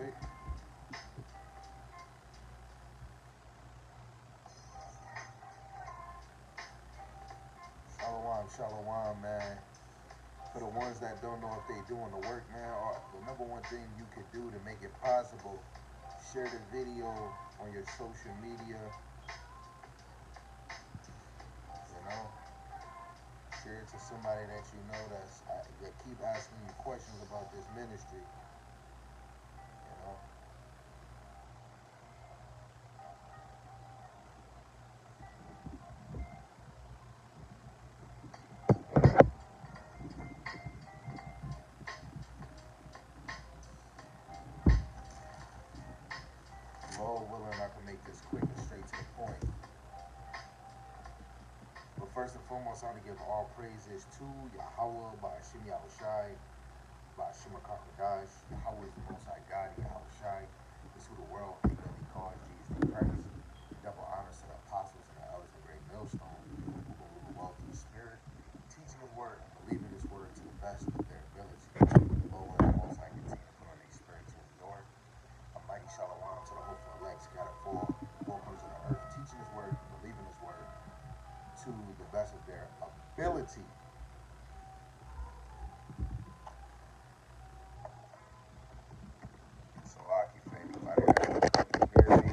quick. Shalom, shalom, man. For the ones that don't know if they doing the work, man, the number one thing you could do to make it possible, share the video on your social media, you know, share it to somebody that you know that keep asking you questions about this ministry, you know. Lord willing, I can make this quick and straight to the point. But first and foremost, I want to give all praises to Yahweh, by Hashem Yahushai, by Hashem HaKakodash. Yahweh is the Most High God, Yahushai. This is who the world ignorantly calls Jesus Christ. Double honors to the apostles and the elders of the great millstone, who will rule the world through the Spirit, teaching His word and believing His word to the best of their ability. Lord, the Most High continue to put on their spirit to endure. A mighty shalom to the hopeful elect scattered four corners of the earth, teaching His word and believing His word to the best of their ability. So I keep anybody that hear me.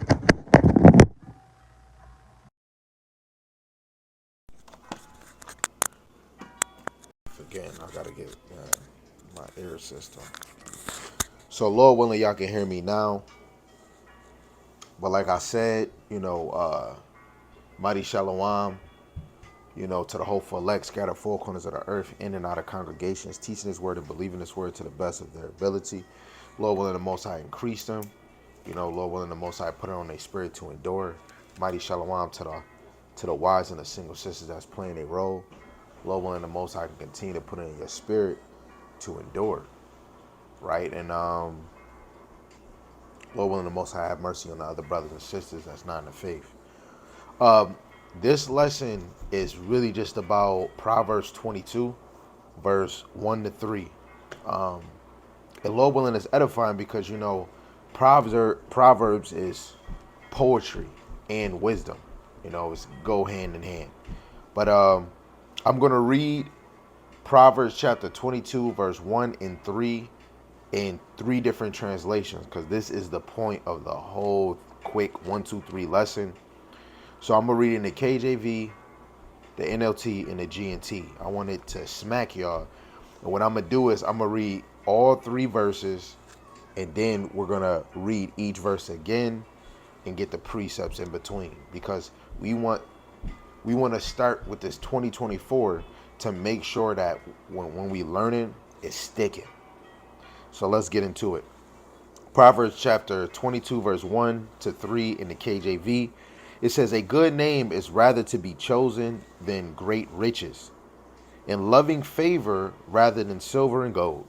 Again, I gotta get my ear system. So Lord willing, y'all can hear me now. But like I said, mighty shalom, to the hopeful elect scattered four corners of the earth, in and out of congregations, teaching His word and believing His word to the best of their ability. Lord willing, the Most High increase them. Lord willing, the Most High put it on their spirit to endure. Mighty shalom to the wives and the single sisters that's playing a role. Lord willing, the Most High can continue to put it in your spirit to endure, right? And Lord willing, the Most High have mercy on the other brothers and sisters that's not in the faith. This lesson is really just about Proverbs 22, verse 1 to 3. And Lord willing, is edifying because, Proverbs is poetry and wisdom. It's go hand in hand. But I'm going to read Proverbs chapter 22, verse 1 and 3 in three different translations, because this is the point of the whole quick 1, 2, 3 lesson. So I'm going to read in the KJV, the NLT, and the GNT. I wanted to smack y'all. And what I'm going to do is I'm going to read all three verses, and then we're going to read each verse again and get the precepts in between, because we want to start with this 2024 to make sure that when we learning, it's sticking. So let's get into it. Proverbs chapter 22, verse 1 to 3 in the KJV. It says, a good name is rather to be chosen than great riches, and loving favor rather than silver and gold.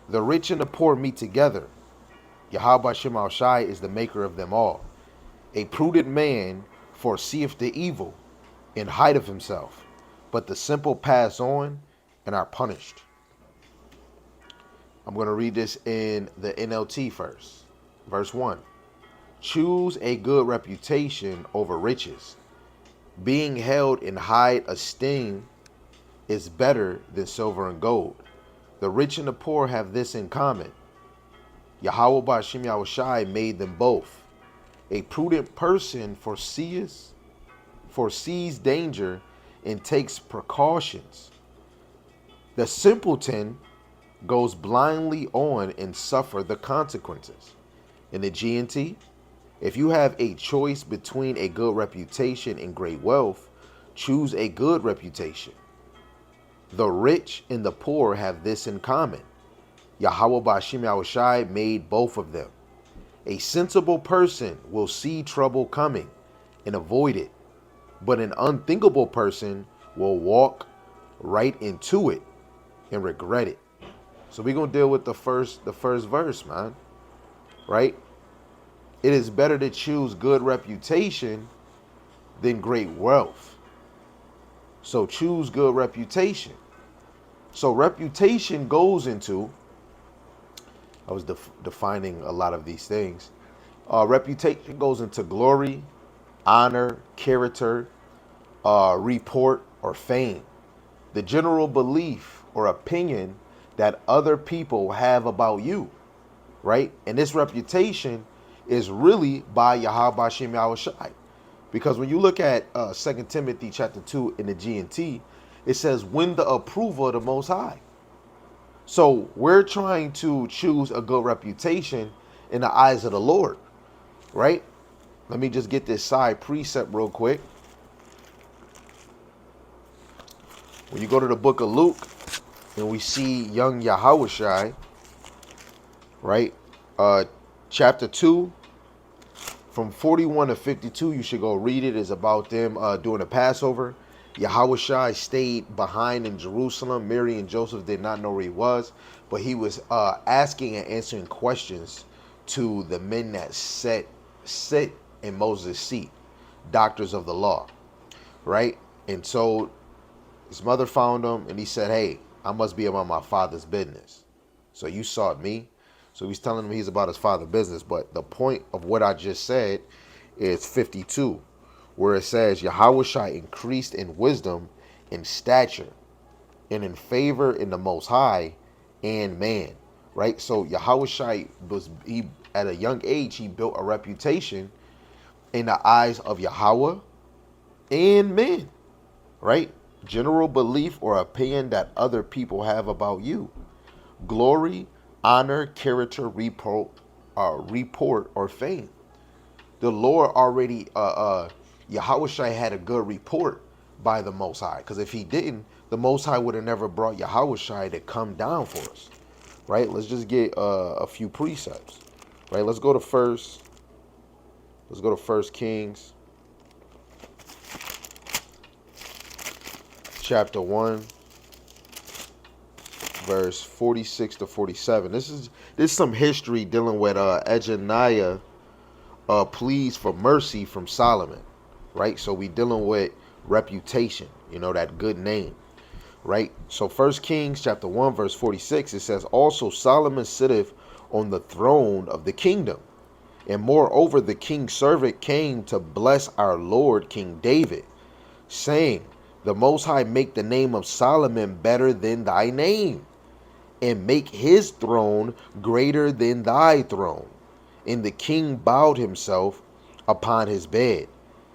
The rich and the poor meet together. Yahweh Shem Shai is the maker of them all. A prudent man foreseeth the evil and hideth himself, but the simple pass on and are punished. I'm going to read this in the NLT first. Verse 1. Choose a good reputation over riches. Being held in high esteem is better than silver and gold. The rich and the poor have this in common. Yahweh B'Hashem Yahushai made them both. A prudent person foresees danger and takes precautions. The simpleton goes blindly on and suffer the consequences. In the GNT, if you have a choice between a good reputation and great wealth, choose a good reputation. The rich and the poor have this in common. Yahweh B'Hashem Yahushai made both of them. A sensible person will see trouble coming and avoid it, but an unthinkable person will walk right into it and regret it. So we're going to deal with the first verse, man. Right? It is better to choose good reputation than great wealth. So choose good reputation. So reputation goes into I was defining a lot of these things. Reputation goes into glory, honor, character, report, or fame. The general belief or opinion that other people have about you, right? And this reputation is really by Yahweh Shem Yahushai. Because when you look at 2 Timothy chapter 2 in the G&T, it says, win the approval of the Most High. So we're trying to choose a good reputation in the eyes of the Lord, right? Let me just get this side precept real quick. When you go to the book of Luke and we see young Yahushai, right? Chapter 2, from 41 to 52, you should go read it. It's about them doing the Passover. Yahushai stayed behind in Jerusalem. Mary and Joseph did not know where he was, but he was asking and answering questions to the men that sit in Moses' seat, doctors of the law, right? And so his mother found him, and he said, hey, I must be about my father's business. So you sought me. So he's telling him he's about his father's business. But the point of what I just said is 52, where it says, Yahushai increased in wisdom, in stature, and in favor in the Most High and man, right? So Yahushai he at a young age, he built a reputation in the eyes of Yahweh and men, right? General belief or opinion that other people have about you. Glory, honor, character, report, or fame. The Lord already, Yahushai had a good report by the Most High. Because if he didn't, the Most High would have never brought Yahushai to come down for us, right? Let's just get a few precepts, right? Let's go to First Kings, chapter 1, verse 46 to 47. This is some history dealing with Ejaniah pleas for mercy from Solomon, right? So we dealing with reputation, that good name, right? So First Kings chapter 1 verse 46, it says, also Solomon sitteth on the throne of the kingdom, and moreover the king's servant came to bless our Lord King David, saying, the Most High make the name of Solomon better than thy name, and make his throne greater than thy throne. And the king bowed himself upon his bed.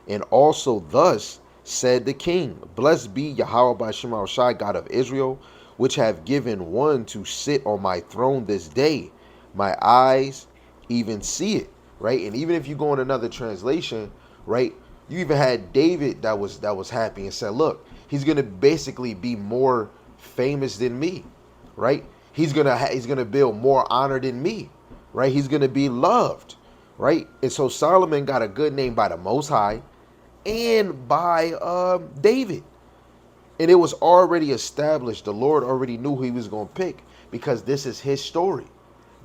And also thus said the king, blessed be Yahweh by Shema Shai, God of Israel, which have given one to sit on my throne this day. My eyes even see it, right? And even if you go in another translation, right, you even had David that was happy and said, look, he's gonna basically be more famous than me, right? He's gonna build more honor than me, right? He's gonna be loved, right? And so Solomon got a good name by the Most High and by David, and it was already established. The Lord already knew who he was gonna pick because this is his story.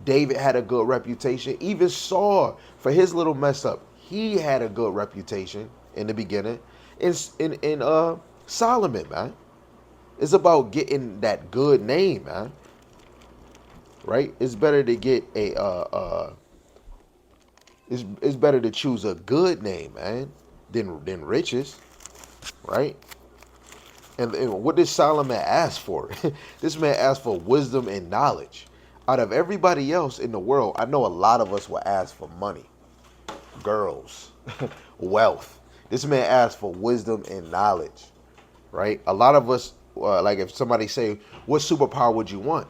David had a good reputation. Even Saul, for his little mess up, he had a good reputation in the beginning. In Solomon, man, it's about getting that good name, man. Right? It's better to get it's better to choose a good name, man, than riches, right? And what did Solomon ask for? This man asked for wisdom and knowledge. Out of everybody else in the world, I know a lot of us will ask for money, girls, wealth. This man asked for wisdom and knowledge, right? A lot of us, like if somebody say, what superpower would you want?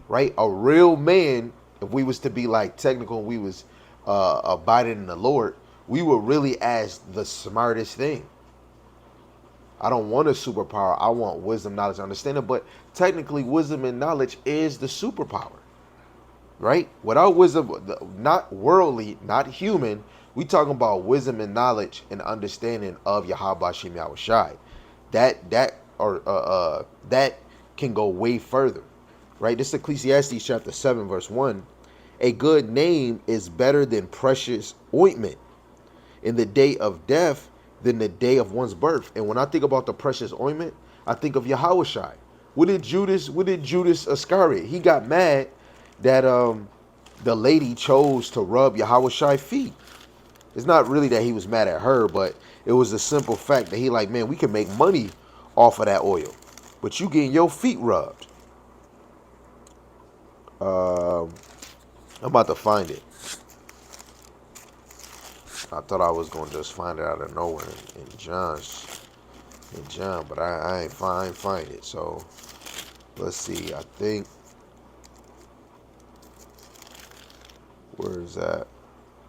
Right? A real man, if we was to be like technical and we was abiding in the Lord, we would really ask the smartest thing. I don't want a superpower. I want wisdom, knowledge, understanding. But technically, wisdom and knowledge is the superpower, right? Without wisdom, not worldly, not human, we talking about wisdom and knowledge and understanding of Yahweh Shem Yahushai. That can go way further, right? This is Ecclesiastes chapter 7, verse 1. A good name is better than precious ointment in the day of death than the day of one's birth. And when I think about the precious ointment, I think of Yahushai. What did Judas Iscariot? He got mad that the lady chose to rub Yahweh feet. It's not really that he was mad at her, but it was the simple fact that he like, man, we can make money off of that oil, but you getting your feet rubbed. Um, I'm about to find it. I thought I was gonna just find it out of nowhere in John, but I ain't find it. So let's see. I think where is that?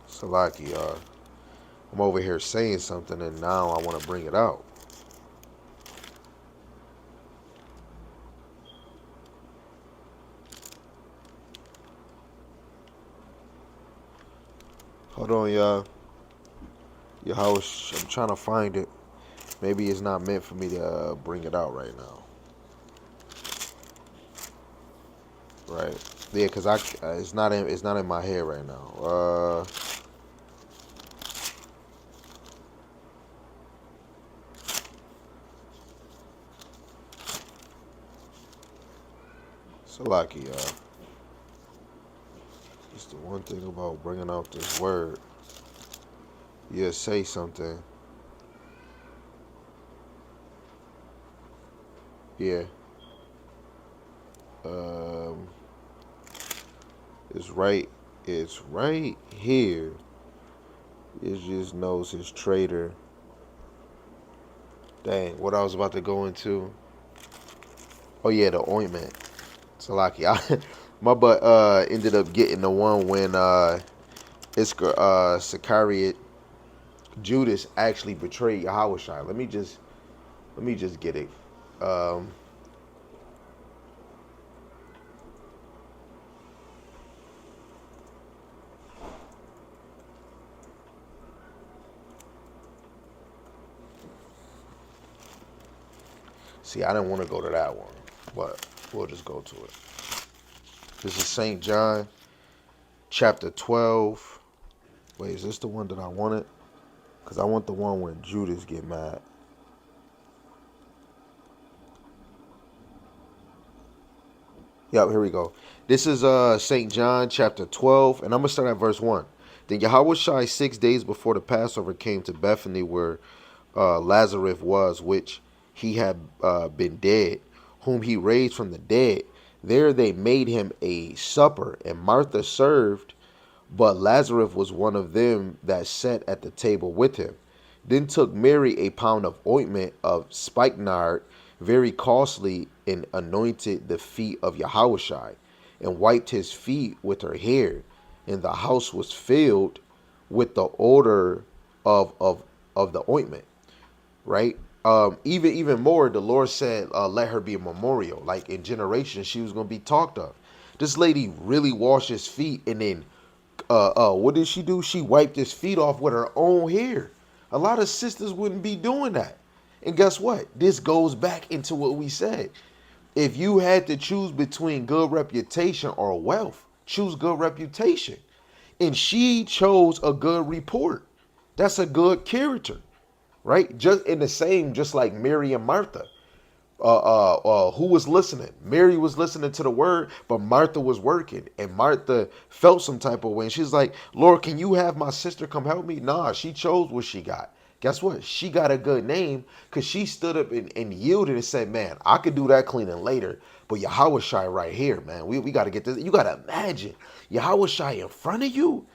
Salaki, I'm over here saying something, and now I want to bring it out. Hold on, y'all. Yahweh, I'm trying to find it. Maybe it's not meant for me to bring it out right now. Right? Yeah, cause it's not in my head right now. Salaki, y'all. It's the one thing about bringing out this word. You say something. Yeah. Um, it's right. It's right here. It just knows his trader. Dang, what I was about to go into. Oh yeah, the ointment. Salaki. My butt ended up getting the one when Sicariot Judas actually betrayed Yahweh. Let me just get it. Um, See, I didn't want to go to that one, but we'll just go to it. This is St. John, chapter 12. Wait, is this the one that I wanted? Because I want the one when Judas get mad. Yep, here we go. This is St. John, chapter 12, and I'm going to start at verse 1. Then Yahweh 6 days before the Passover came to Bethany where Lazarus was, which he had been dead, whom he raised from the dead. There they made him a supper, and Martha served, but Lazarus was one of them that sat at the table with him. Then took Mary a pound of ointment of spikenard, very costly, and anointed the feet of Yahushua, and wiped his feet with her hair. And the house was filled with the odor of the ointment. Right? Even more, the Lord said, "Let her be a memorial." Like in generations, she was going to be talked of. This lady really washed his feet, and then what did she do? She wiped his feet off with her own hair. A lot of sisters wouldn't be doing that. And guess what? This goes back into what we said. If you had to choose between good reputation or wealth, choose good reputation. And she chose a good report. That's a good character, right? Just in the same, just like Mary and Martha. Who was listening? Mary was listening to the word, but Martha was working, and Martha felt some type of way. And she's like, "Lord, can you have my sister come help me?" Nah, she chose what she got. Guess what? She got a good name because she stood up and yielded and said, "Man, I could do that cleaning later, but Yahweh Shai right here, man. We got to get this. You got to imagine Yahweh Shai in front of you,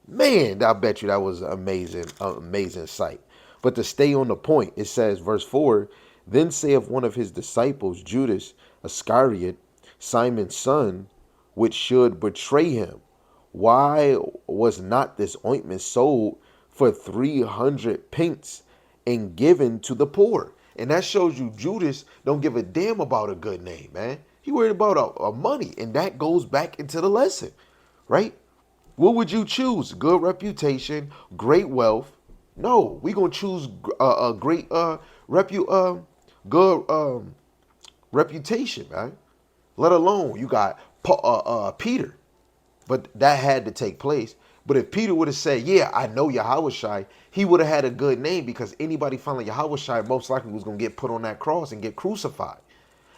man. I bet you that was an amazing sight." But to stay on the point, it says, verse 4, then saith one of his disciples, Judas Iscariot, Simon's son, which should betray him, why was not this ointment sold for 300 pence and given to the poor? And that shows you Judas don't give a damn about a good name, man. He worried about a money, and that goes back into the lesson, right? What would you choose? Good reputation, great wealth? No, we gonna choose a great good reputation, man. Let alone you got Peter, but that had to take place. But if Peter would have said, "Yeah, I know Yahushai," he would have had a good name because anybody following Yahushai most likely was gonna get put on that cross and get crucified,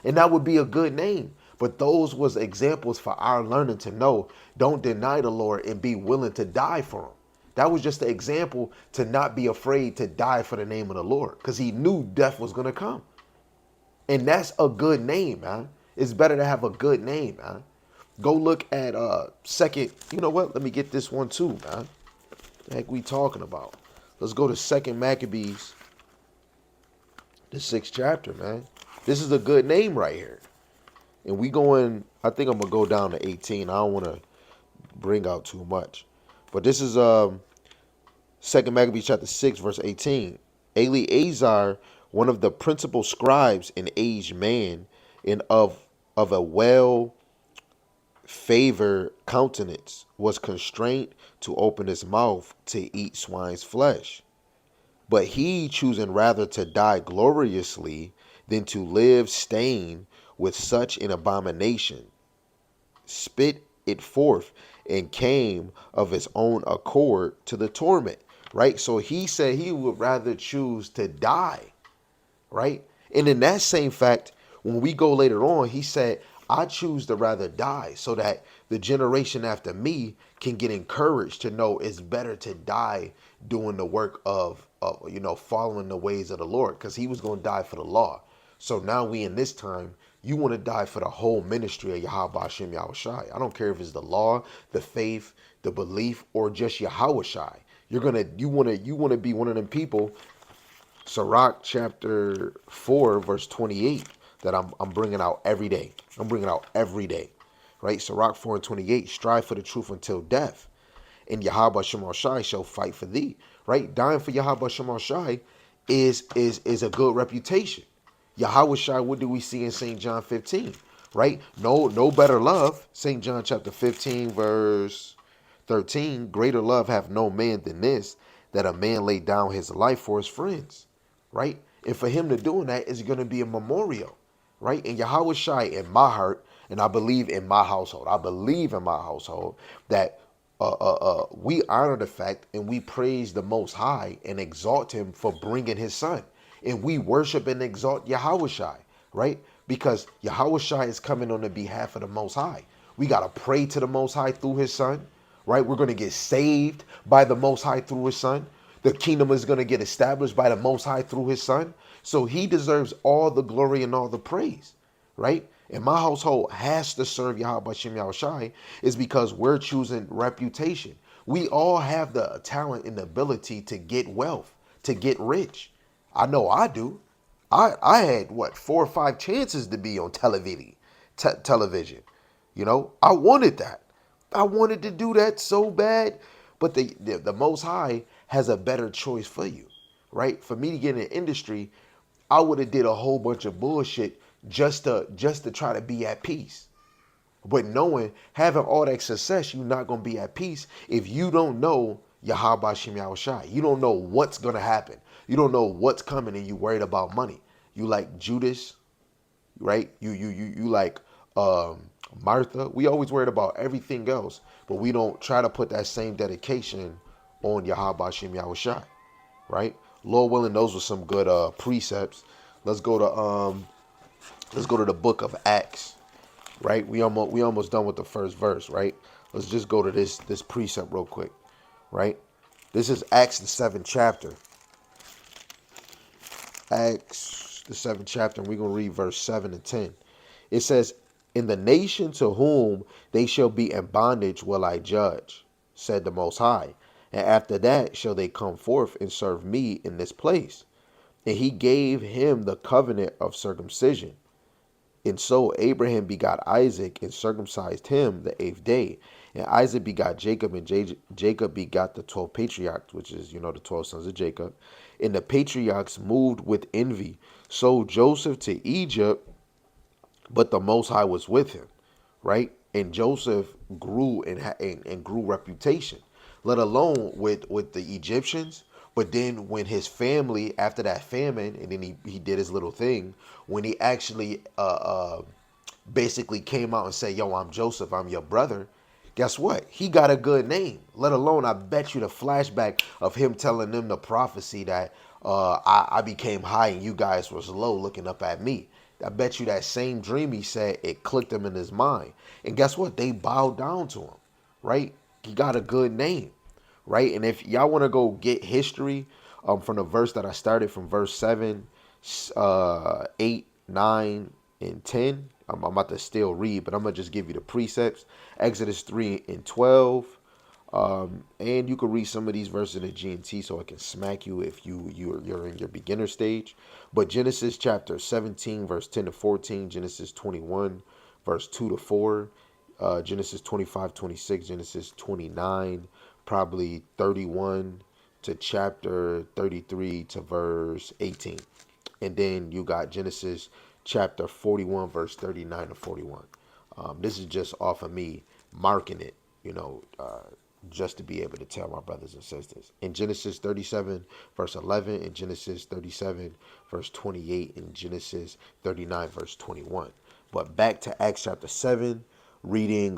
and that would be a good name. But those was examples for our learning to know, don't deny the Lord and be willing to die for him. That was just an example to not be afraid to die for the name of the Lord, because he knew death was going to come. And that's a good name, man. It's better to have a good name, man. Go look at second. You know what? Let me get this one too, man. The heck we talking about? Let's go to Second Maccabees, the 6th chapter, man. This is a good name right here. And we going, I think I'm gonna go down to 18. I don't wanna bring out too much. But this is Second Maccabees chapter 6, verse 18. Eleazar, one of the principal scribes, an aged man, and of a well favored countenance, was constrained to open his mouth to eat swine's flesh. But he, choosing rather to die gloriously than to live stained with such an abomination, spit it forth and came of his own accord to the torment. Right? So he said he would rather choose to die. Right? And in that same fact, when we go later on, he said, I choose to rather die so that the generation after me can get encouraged to know it's better to die doing the work of following the ways of the Lord, because he was going to die for the law. So now we in this time, you want to die for the whole ministry of Yahweh Hashem Yahushai. I don't care if it's the law, the faith, the belief, or just Yahushai. You want to be one of them people. Sirach chapter 4, verse 28, that I'm bringing out every day. I'm bringing out every day, right? Sirach 4 and 28, strive for the truth until death, and Yahweh Shema Shai shall fight for thee, right? Dying for Yahweh Shema Shai is a good reputation. Yahweh Shai, what do we see in St. John 15, right? No better love. St. John chapter 15, verse 13, greater love hath no man than this, that a man lay down his life for his friends, right? And for him to doing that is going to be a memorial, right? And Yahweh Shai in my heart, and I believe in my household, that we honor the fact and we praise the Most High and exalt him for bringing his son. And we worship and exalt Yahweh Shai, right? Because Yahweh Shai is coming on the behalf of the Most High. We got to pray to the Most High through his son, right? We're going to get saved by the Most High through his son. The kingdom is going to get established by the Most High through his son. So he deserves all the glory and all the praise, right? And my household has to serve Yahweh Shem Yahushai is because we're choosing reputation. We all have the talent and the ability to get wealth, to get rich. I know I do. I had, 4 or 5 chances to be on television. I wanted that. I wanted to do that so bad. But the Most High has a better choice for you, right? For me to get in the industry, I would have did a whole bunch of bullshit just to try to be at peace. But having all that success, you're not going to be at peace if you don't know Yahweh Shem Yahushai. You don't know what's going to happen. You don't know what's coming, and you worried about money. You like Judas, right? You like Martha. We always worried about everything else, but we don't try to put that same dedication on Yahweh Shem Yahushai, right? Lord willing, those were some good precepts. Let's go to the book of Acts, right? We almost done with the first verse, right? Let's just go to this precept real quick, right? This is Acts the 7th chapter. Acts the 7th chapter, and we're going to read verse 7 and 10. It says, in the nation to whom they shall be in bondage will I judge, said the Most High. And after that shall they come forth and serve me in this place. And he gave him the covenant of circumcision. And so Abraham begot Isaac and circumcised him the 8th day. And Isaac begot Jacob, and Jacob begot the 12 patriarchs, which is, the 12 sons of Jacob. And the patriarchs moved with envy, sold Joseph to Egypt, but the Most High was with him, right? And Joseph grew and grew reputation, let alone with the Egyptians. But then when his family, after that famine, and then he did his little thing, when he actually basically came out and said, yo, I'm Joseph, I'm your brother, guess what? He got a good name. Let alone, I bet you the flashback of him telling them the prophecy that I became high and you guys was low looking up at me. I bet you that same dream he said, it clicked him in his mind. And guess what? They bowed down to him, right? He got a good name, right? And if y'all want to go get history from the verse that I started from verse 7, 8, 9, and 10, I'm about to still read, but I'm going to just give you the precepts. Exodus 3 and 12. And you can read some of these verses in the G&T so it can smack you if you're in your beginner stage. But Genesis chapter 17, verse 10 to 14, Genesis 21, verse 2 to 4, Genesis 25, 26, Genesis 29, probably 31 to chapter 33 to verse 18. And then you got Genesis chapter 41, verse 39 to 41. This is just off of me marking it, just to be able to tell my brothers and sisters. In Genesis 37, verse 11, in Genesis 37, verse 28, in Genesis 39, verse 21. But back to Acts chapter 7, reading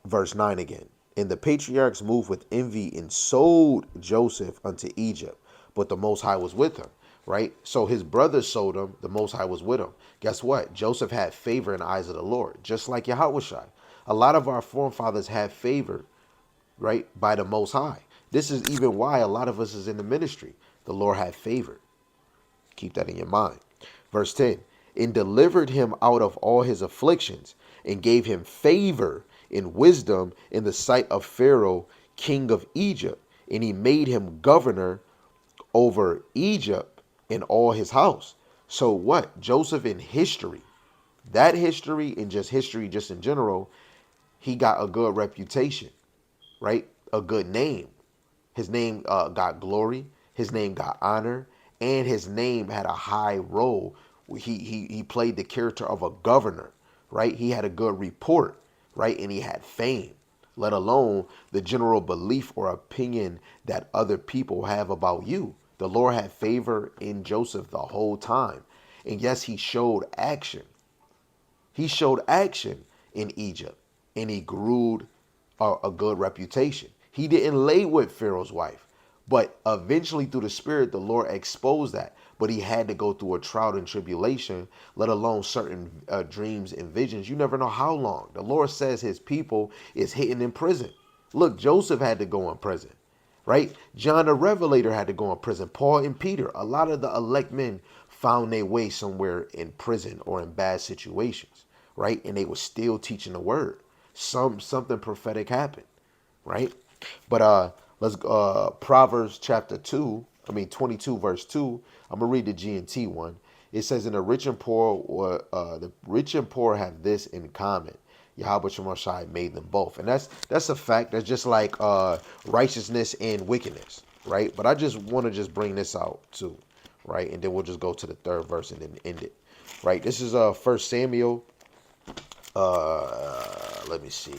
verse 9 again. And the patriarchs moved with envy and sold Joseph unto Egypt, but the Most High was with him, right? So his brothers sold him, the Most High was with him. Guess what? Joseph had favor in the eyes of the Lord, just like Yahushua. A lot of our forefathers had favor, right, by the Most High. This is even why a lot of us is in the ministry. The Lord had favor. Keep that in your mind. Verse 10, and delivered him out of all his afflictions, and gave him favor in wisdom in the sight of Pharaoh, king of Egypt. And he made him governor over Egypt and all his house. So what? Joseph in history, that history and just history just in general, he got a good reputation, right? A good name. His name got glory. His name got honor, and his name had a high role. He played the character of a governor, right? He had a good report, right? And he had fame, let alone the general belief or opinion that other people have about you. The Lord had favor in Joseph the whole time. And yes, he showed action. He showed action in Egypt, and he grew a good reputation. He didn't lay with Pharaoh's wife, but eventually through the Spirit, the Lord exposed that. But he had to go through a trial and tribulation, let alone certain dreams and visions. You never know how long. The Lord says his people is hidden in prison. Look, Joseph had to go in prison, right? John the Revelator had to go in prison. Paul and Peter, a lot of the elect men found their way somewhere in prison or in bad situations, right? And they were still teaching the word. Something prophetic happened, right? But let's Proverbs chapter 22 verse 2. I'm gonna read the G&T one. It says, "And the rich and poor have this in common. Yahweh Shemashai made them both." And that's a fact. That's just like righteousness and wickedness, right? But I just want to just bring this out too, right? And then we'll just go to the third verse and then end it, right? This is 1 Samuel. Let me see,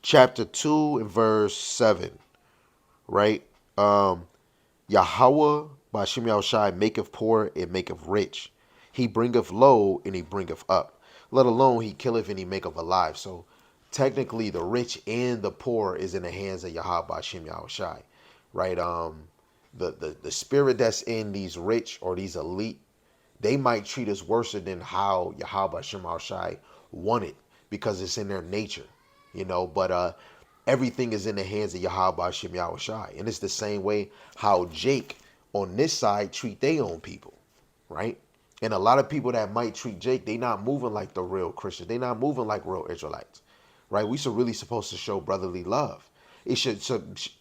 chapter 2 and verse 7, right? Yahweh Bashim Yahushai maketh poor and maketh rich. He bringeth low and he bringeth up. Let alone he killeth and he maketh alive. So technically the rich and the poor is in the hands of Yahweh Bashim Yahushai, right? The spirit that's in these rich or these elite, they might treat us worse than how Yahweh Bashim Yahushai wanted, because it's in their nature, but everything is in the hands of Yahweh Shem Yahushai. And it's the same way how Jake on this side treat their own people, right? And a lot of people that might treat Jake, they not moving like the real Christians. They not moving like real Israelites, right? We should really supposed to show brotherly love. It should,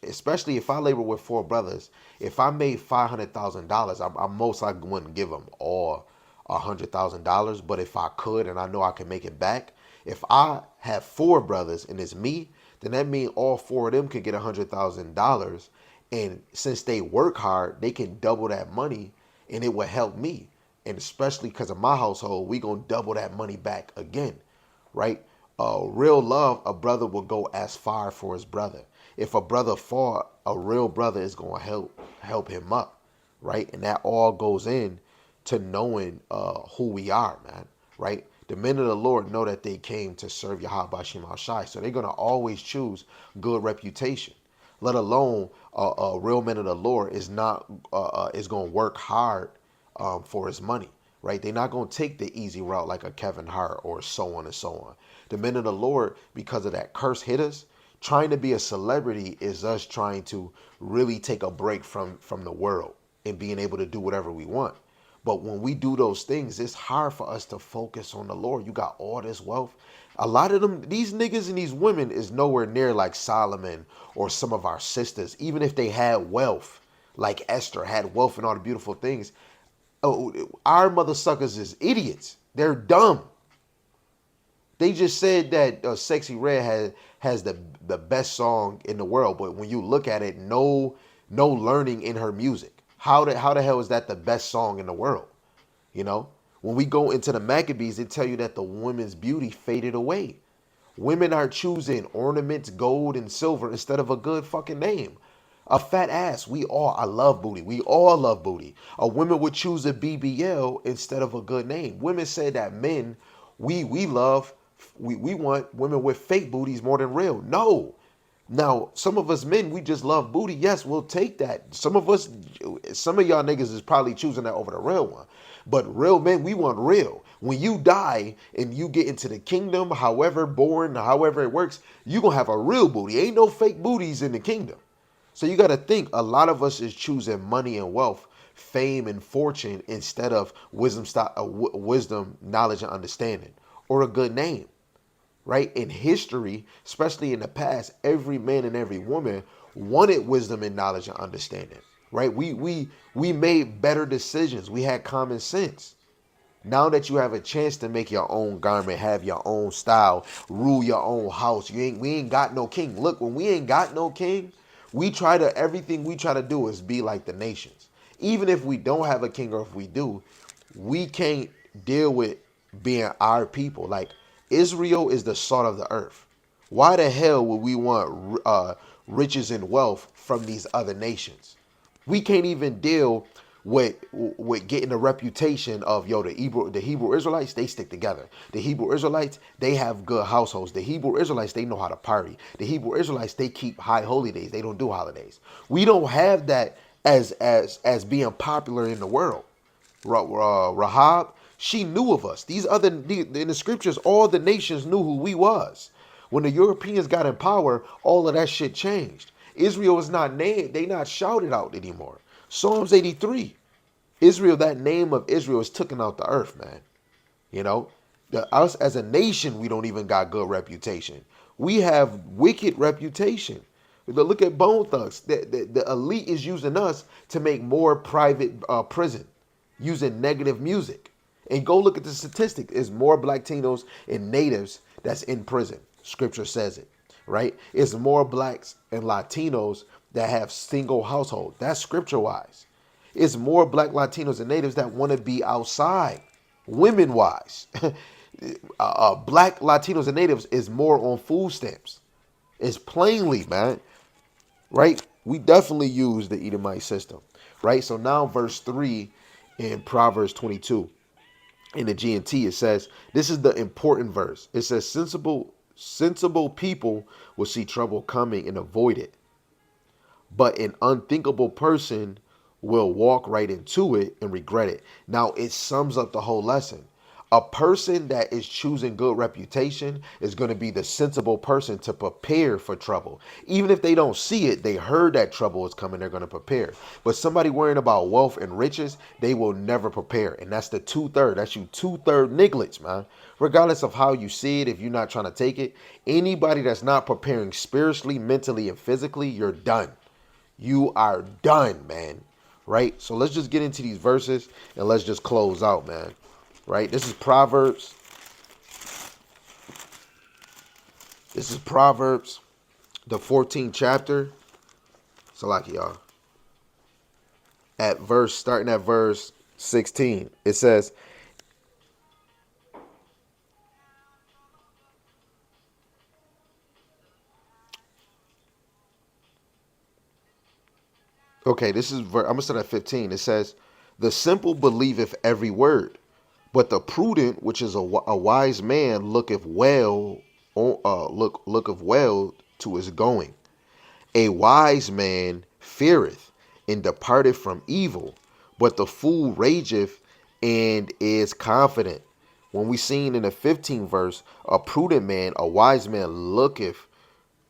especially if I labor with four brothers. If I made $500,000, I most likely wouldn't give them all $100,000. But if I could, and I know I can make it back, if I have four brothers and it's me, then that means all four of them could get $100,000. And since they work hard, they can double that money, and it will help me. And especially because of my household, we gonna double that money back again, right? Real love, a brother will go as far for his brother. If a brother fall, a real brother is gonna help him up, right? And that all goes in to knowing who we are, man, right? The men of the Lord know that they came to serve Yahweh Shem Shai, so they're gonna always choose good reputation. Let alone a real man of the Lord is not is gonna work hard for his money, right? They're not going to take the easy route like a Kevin Hart or so on and so on. The men of the Lord, because of that curse hit us, trying to be a celebrity is us trying to really take a break from the world and being able to do whatever we want. But when we do those things, it's hard for us to focus on the Lord. You got all this wealth. A lot of them, these niggas and these women is nowhere near like Solomon or some of our sisters. Even if they had wealth, like Esther had wealth and all the beautiful things. Oh, our mother suckers is idiots. They're dumb. They just said that Sexy Red has the best song in the world, but when you look at it, no learning in her music. How the hell is that the best song in the world? You know, when we go into the Maccabees, they tell you that the women's beauty faded away. Women are choosing ornaments, gold and silver instead of a good fucking name. A fat ass. I love booty. We all love booty. A woman would choose a BBL instead of a good name. Women say that men, we want women with fake booties more than real. No. Now, some of us men, we just love booty. Yes, we'll take that. Some of y'all niggas is probably choosing that over the real one. But real men, we want real. When you die and you get into the kingdom, however born, however it works, you gonna have a real booty. Ain't no fake booties in the kingdom. So you got to think a lot of us is choosing money and wealth, fame and fortune instead of wisdom, knowledge and understanding, or a good name, right? In history, especially in the past, every man and every woman wanted wisdom and knowledge and understanding, right? We made better decisions. We had common sense. Now that you have a chance to make your own garment, have your own style, rule your own house, we ain't got no king. Look, when we ain't got no king, everything we try to do is be like the nations. Even if we don't have a king, or if we do, we can't deal with being our people. Like, Israel is the salt of the earth. Why the hell would we want riches and wealth from these other nations? We can't even deal with getting the reputation of the Hebrew Israelites. They stick together. The Hebrew Israelites, they have good households. The Hebrew Israelites, they know how to party. The Hebrew Israelites, they keep high holy days. They don't do holidays. We don't have that as being popular in the world. Rahab, she knew of us. In the scriptures, all the nations knew who we was. When the Europeans got in power, all of that shit changed. Israel is not named, they not shouted out anymore. Psalms 83. Israel, that name of Israel is taken out the earth, man. You know, us as a nation, we don't even got good reputation. We have wicked reputation. Look at Bone Thugs. The elite is using us to make more private prison, using negative music. And go look at the statistic. It's more Black Latinos and natives that's in prison. Scripture says it, right? It's more blacks and Latinos that have single household. That's scripture wise. It's more black Latinos and natives that want to be outside, women wise. Black Latinos and natives is more on food stamps. It's plainly, man, right? We definitely use the Edomite system, right? So now verse 3 in Proverbs 22 in the GNT, it says, this is the important verse. It says, sensible people will see trouble coming and avoid it, but an unthinkable person will walk right into it and regret it. Now, it sums up the whole lesson. A person that is choosing good reputation is going to be the sensible person to prepare for trouble. Even if they don't see it, they heard that trouble is coming, they're going to prepare. But somebody worrying about wealth and riches, they will never prepare. And that's the two-third. That's you two-third nigglets, man. Regardless of how you see it, if you're not trying to take it, anybody that's not preparing spiritually, mentally, and physically, you're done. You are done, man. Right? So let's just get into these verses and let's just close out, man. Right? This is Proverbs. This is Proverbs, the 14th chapter. Salaki, y'all. Starting at verse 16. It says, okay, I'm going to start at 15. It says, the simple believeth every word, but the prudent, which is a wise man, looketh well, looketh well to his going. A wise man feareth and departeth from evil, But the fool rageth and is confident. When we seen in the 15th verse, a prudent man, a wise man looketh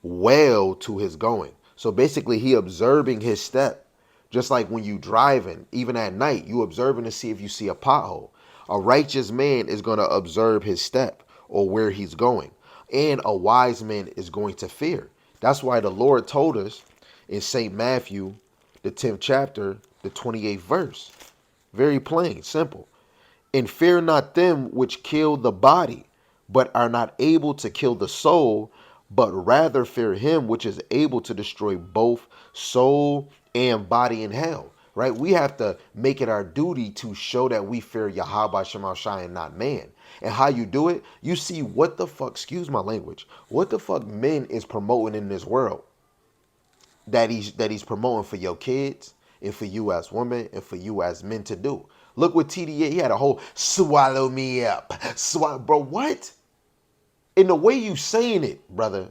well to his going. So basically he observing his step. Just like when you driving, even at night, you observing to see if you see a pothole. A righteous man is going to observe his step or where he's going. And a wise man is going to fear. That's why the Lord told us in St. Matthew, the 10th chapter, the 28th verse. Very plain, simple. And fear not them which kill the body, but are not able to kill the soul, but rather fear him which is able to destroy both soul and body in hell. Right? We have to make it our duty to show that we fear Yahweh Shema Shai and not man. And how you do it, you see what the fuck, excuse my language, what the fuck men is promoting in this world that he's promoting for your kids and for you as women and for you as men to do. Look what TDA, he had a whole swallow me up. Swallow, bro, what? In the way you saying it, brother,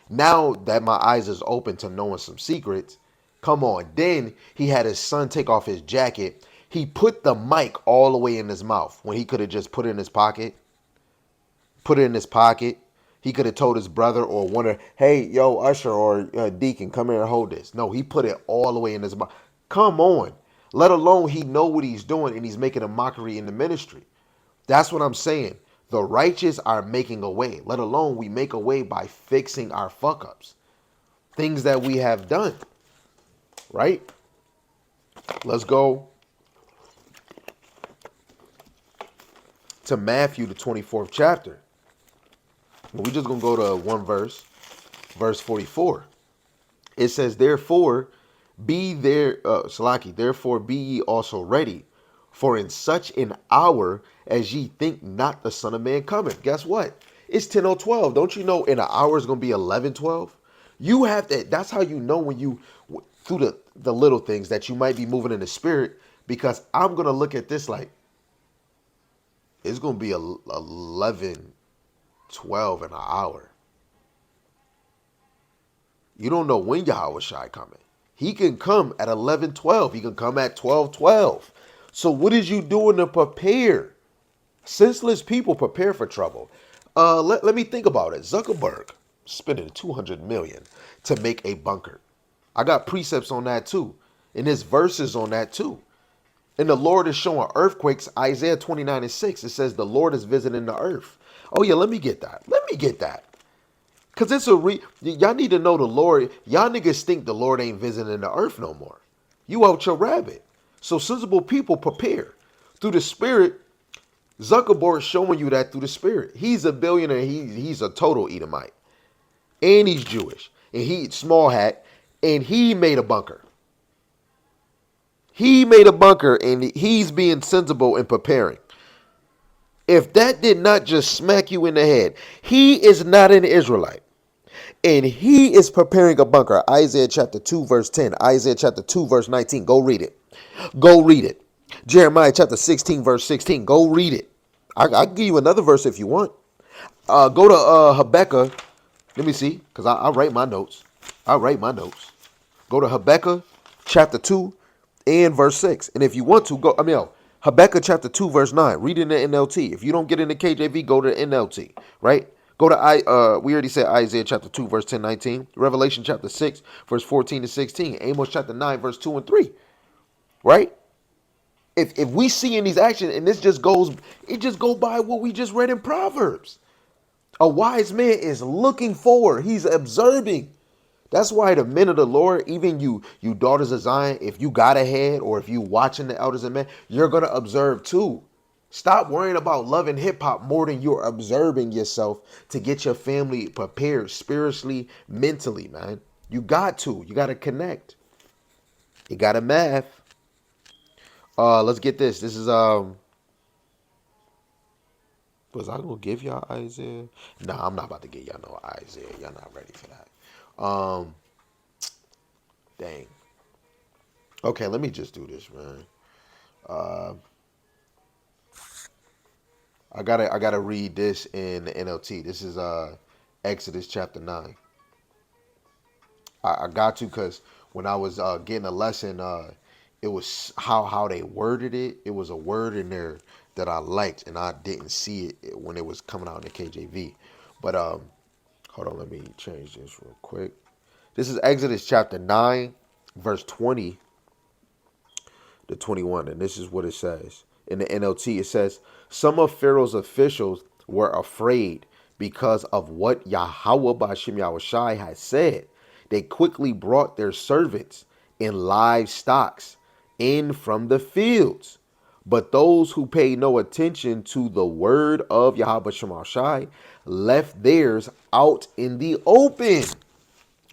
now that my eyes is open to knowing some secrets, come on. Then he had his son take off his jacket. He put the mic all the way in his mouth when he could have just put it in his pocket. Put it in his pocket. He could have told his brother or one of, hey, yo, Usher or Deacon, come here and hold this. No, he put it all the way in his mouth. Come on. Let alone he know what he's doing and he's making a mockery in the ministry. That's what I'm saying. The righteous are making a way. Let alone we make a way by fixing our fuck ups. Things that we have done. Right? Let's go to Matthew, the 24th chapter. We're just going to go to one verse. Verse 44. It says, therefore be there, therefore be ye also ready, for in such an hour as ye think not the Son of Man cometh. Guess what? It's 10:12. Don't you know in an hour is going to be 11:12? You have to, that's how you know when you, through the little things that you might be moving in the spirit, because I'm going to look at this like, it's going to be 11:12 in an hour. You don't know when Yahweh Shai coming. He can come at 11:12. He can come at 12:12. So what is you doing to prepare? Senseless people prepare for trouble. Let me think about it. Zuckerberg spending $200 million to make a bunker. I got precepts on that too. And there's verses on that too. And the Lord is showing earthquakes. Isaiah 29:6. It says the Lord is visiting the earth. Oh yeah, let me get that. Let me get that. Because it's y'all need to know the Lord. Y'all niggas think the Lord ain't visiting the earth no more. You out your rabbit. So sensible people prepare. Through the spirit, Zuckerberg showing you that through the spirit. He's a billionaire. He's a total Edomite. And he's Jewish. And he small hat. And he made a bunker. He made a bunker and he's being sensible and preparing. If that did not just smack you in the head, he is not an Israelite. And he is preparing a bunker. Isaiah chapter 2 verse 10. Isaiah chapter 2 verse 19. Go read it. Go read it. Jeremiah chapter 16 verse 16. Go read it. I can give you another verse if you want. Go to Habakkuk. Let me see. Because I write my notes. I write my notes. Go to Habakkuk chapter 2 and verse 6. And if you want to, go, Habakkuk chapter 2 verse 9. Read in the NLT. If you don't get in the KJV, go to the NLT. Right? Go to we already said Isaiah chapter 2 verse 10, 19. Revelation chapter 6 verse 14 to 16. Amos chapter 9 verse 2 and 3. Right? If we see in these actions, and it just go by what we just read in Proverbs. A wise man is looking forward. He's observing. That's why the men of the Lord, even you daughters of Zion, if you got ahead or if you watching the elders and men, you're going to observe too. Stop worrying about love and hip hop more than you're observing yourself to get your family prepared spiritually, mentally, man. You got to connect. You got to math. Let's get this. This is, was I going to give y'all Isaiah? No, I'm not about to give y'all no Isaiah. Y'all not ready for that. Dang. Okay, let me just do this, man. I gotta read this in the NLT. This is Exodus chapter 9. I got to because when I was getting a lesson, it was how they worded it. It was a word in there that I liked, and I didn't see it when it was coming out in the KJV. But hold on, let me change this real quick. This is Exodus chapter 9, verse 20 to 21, and this is what it says. In the NLT, it says, some of Pharaoh's officials were afraid because of what Yahweh Bashim Yahushai had said. They quickly brought their servants and livestock in from the fields. But those who paid no attention to the word of Yahweh Shemashai left theirs out in the open.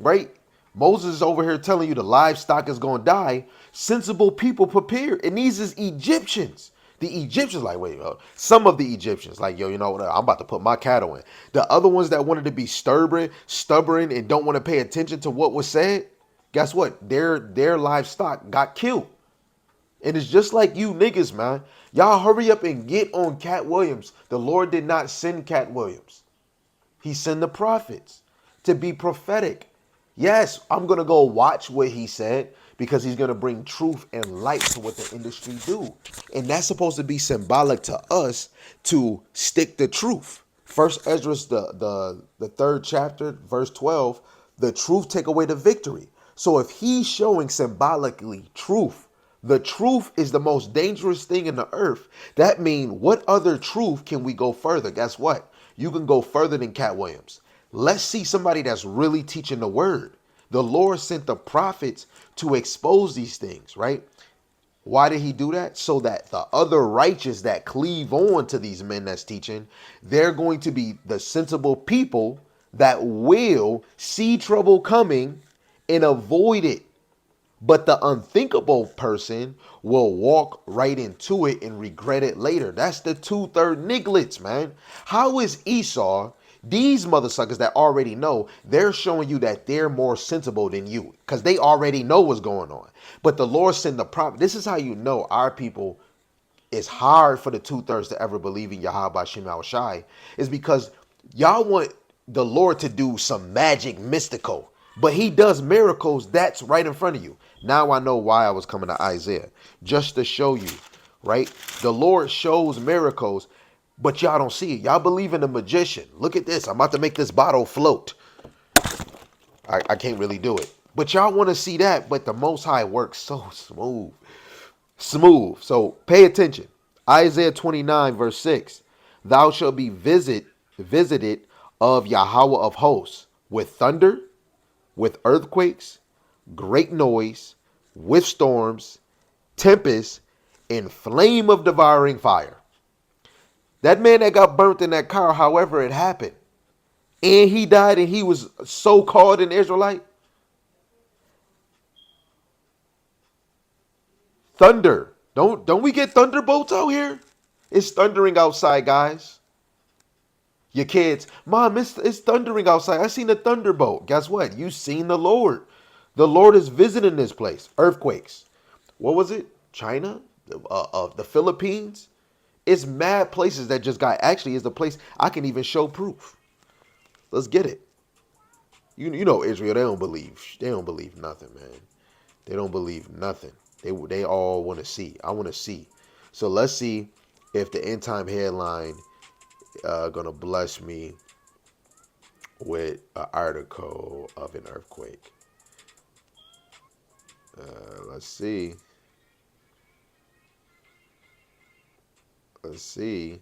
Right? Moses is over here telling you the livestock is going to die. Sensible people prepared. And these is Egyptians. The Egyptians, like, wait, some of the Egyptians, like, yo, you know what? I'm about to put my cattle in. The other ones that wanted to be stubborn, and don't want to pay attention to what was said, guess what? Their livestock got killed. And it's just like you niggas, man. Y'all hurry up and get on Cat Williams. The Lord did not send Cat Williams. He sent the prophets to be prophetic. Yes, I'm going to go watch what he said because he's going to bring truth and light to what the industry do. And that's supposed to be symbolic to us to stick the truth. First Ezra, the third chapter, verse 12, the truth take away the victory. So if he's showing symbolically truth, the truth is the most dangerous thing in the earth. That means what other truth can we go further? Guess what? You can go further than Cat Williams. Let's see somebody that's really teaching the word. The Lord sent the prophets to expose these things, right? Why did he do that? So that the other righteous that cleave on to these men that's teaching, they're going to be the sensible people that will see trouble coming and avoid it. But the unthinkable person will walk right into it and regret it later. That's the 2/3 nigglets, man. How is Esau, these mother suckers that already know, they're showing you that they're more sensible than you because they already know what's going on. But the Lord sent the prophet. This is how you know our people, it's hard for the 2/3 to ever believe in Yahweh Shem Shai, is because y'all want the Lord to do some magic mystical, but he does miracles that's right in front of you. Now I know why I was coming to Isaiah, just to show you, right? The Lord shows miracles, but y'all don't see it. Y'all believe in the magician. Look at this. I'm about to make this bottle float. I can't really do it. But y'all want to see that, but the Most High works so smooth. Smooth. So pay attention. Isaiah 29 verse 6. Thou shalt be visited of Yahweh of hosts with thunder, with earthquakes, great noise, with storms, tempest, and flame of devouring fire. That man that got burnt in that car, however it happened, and he died and he was so-called an Israelite. Thunder. Don't we get thunderbolts out here? It's thundering outside, guys. Your kids, Mom, it's thundering outside. I seen a thunderbolt. Guess what? You seen the Lord. The Lord is visiting this place. Earthquakes. What was it? China? The Philippines? It's mad places that just got, actually is the place I can even show proof. Let's get it. You know Israel, they don't believe nothing, man. They don't believe nothing. They all want to see. I want to see. So let's see if the end time headline gonna bless me with an article of an earthquake. Let's see. Let's see.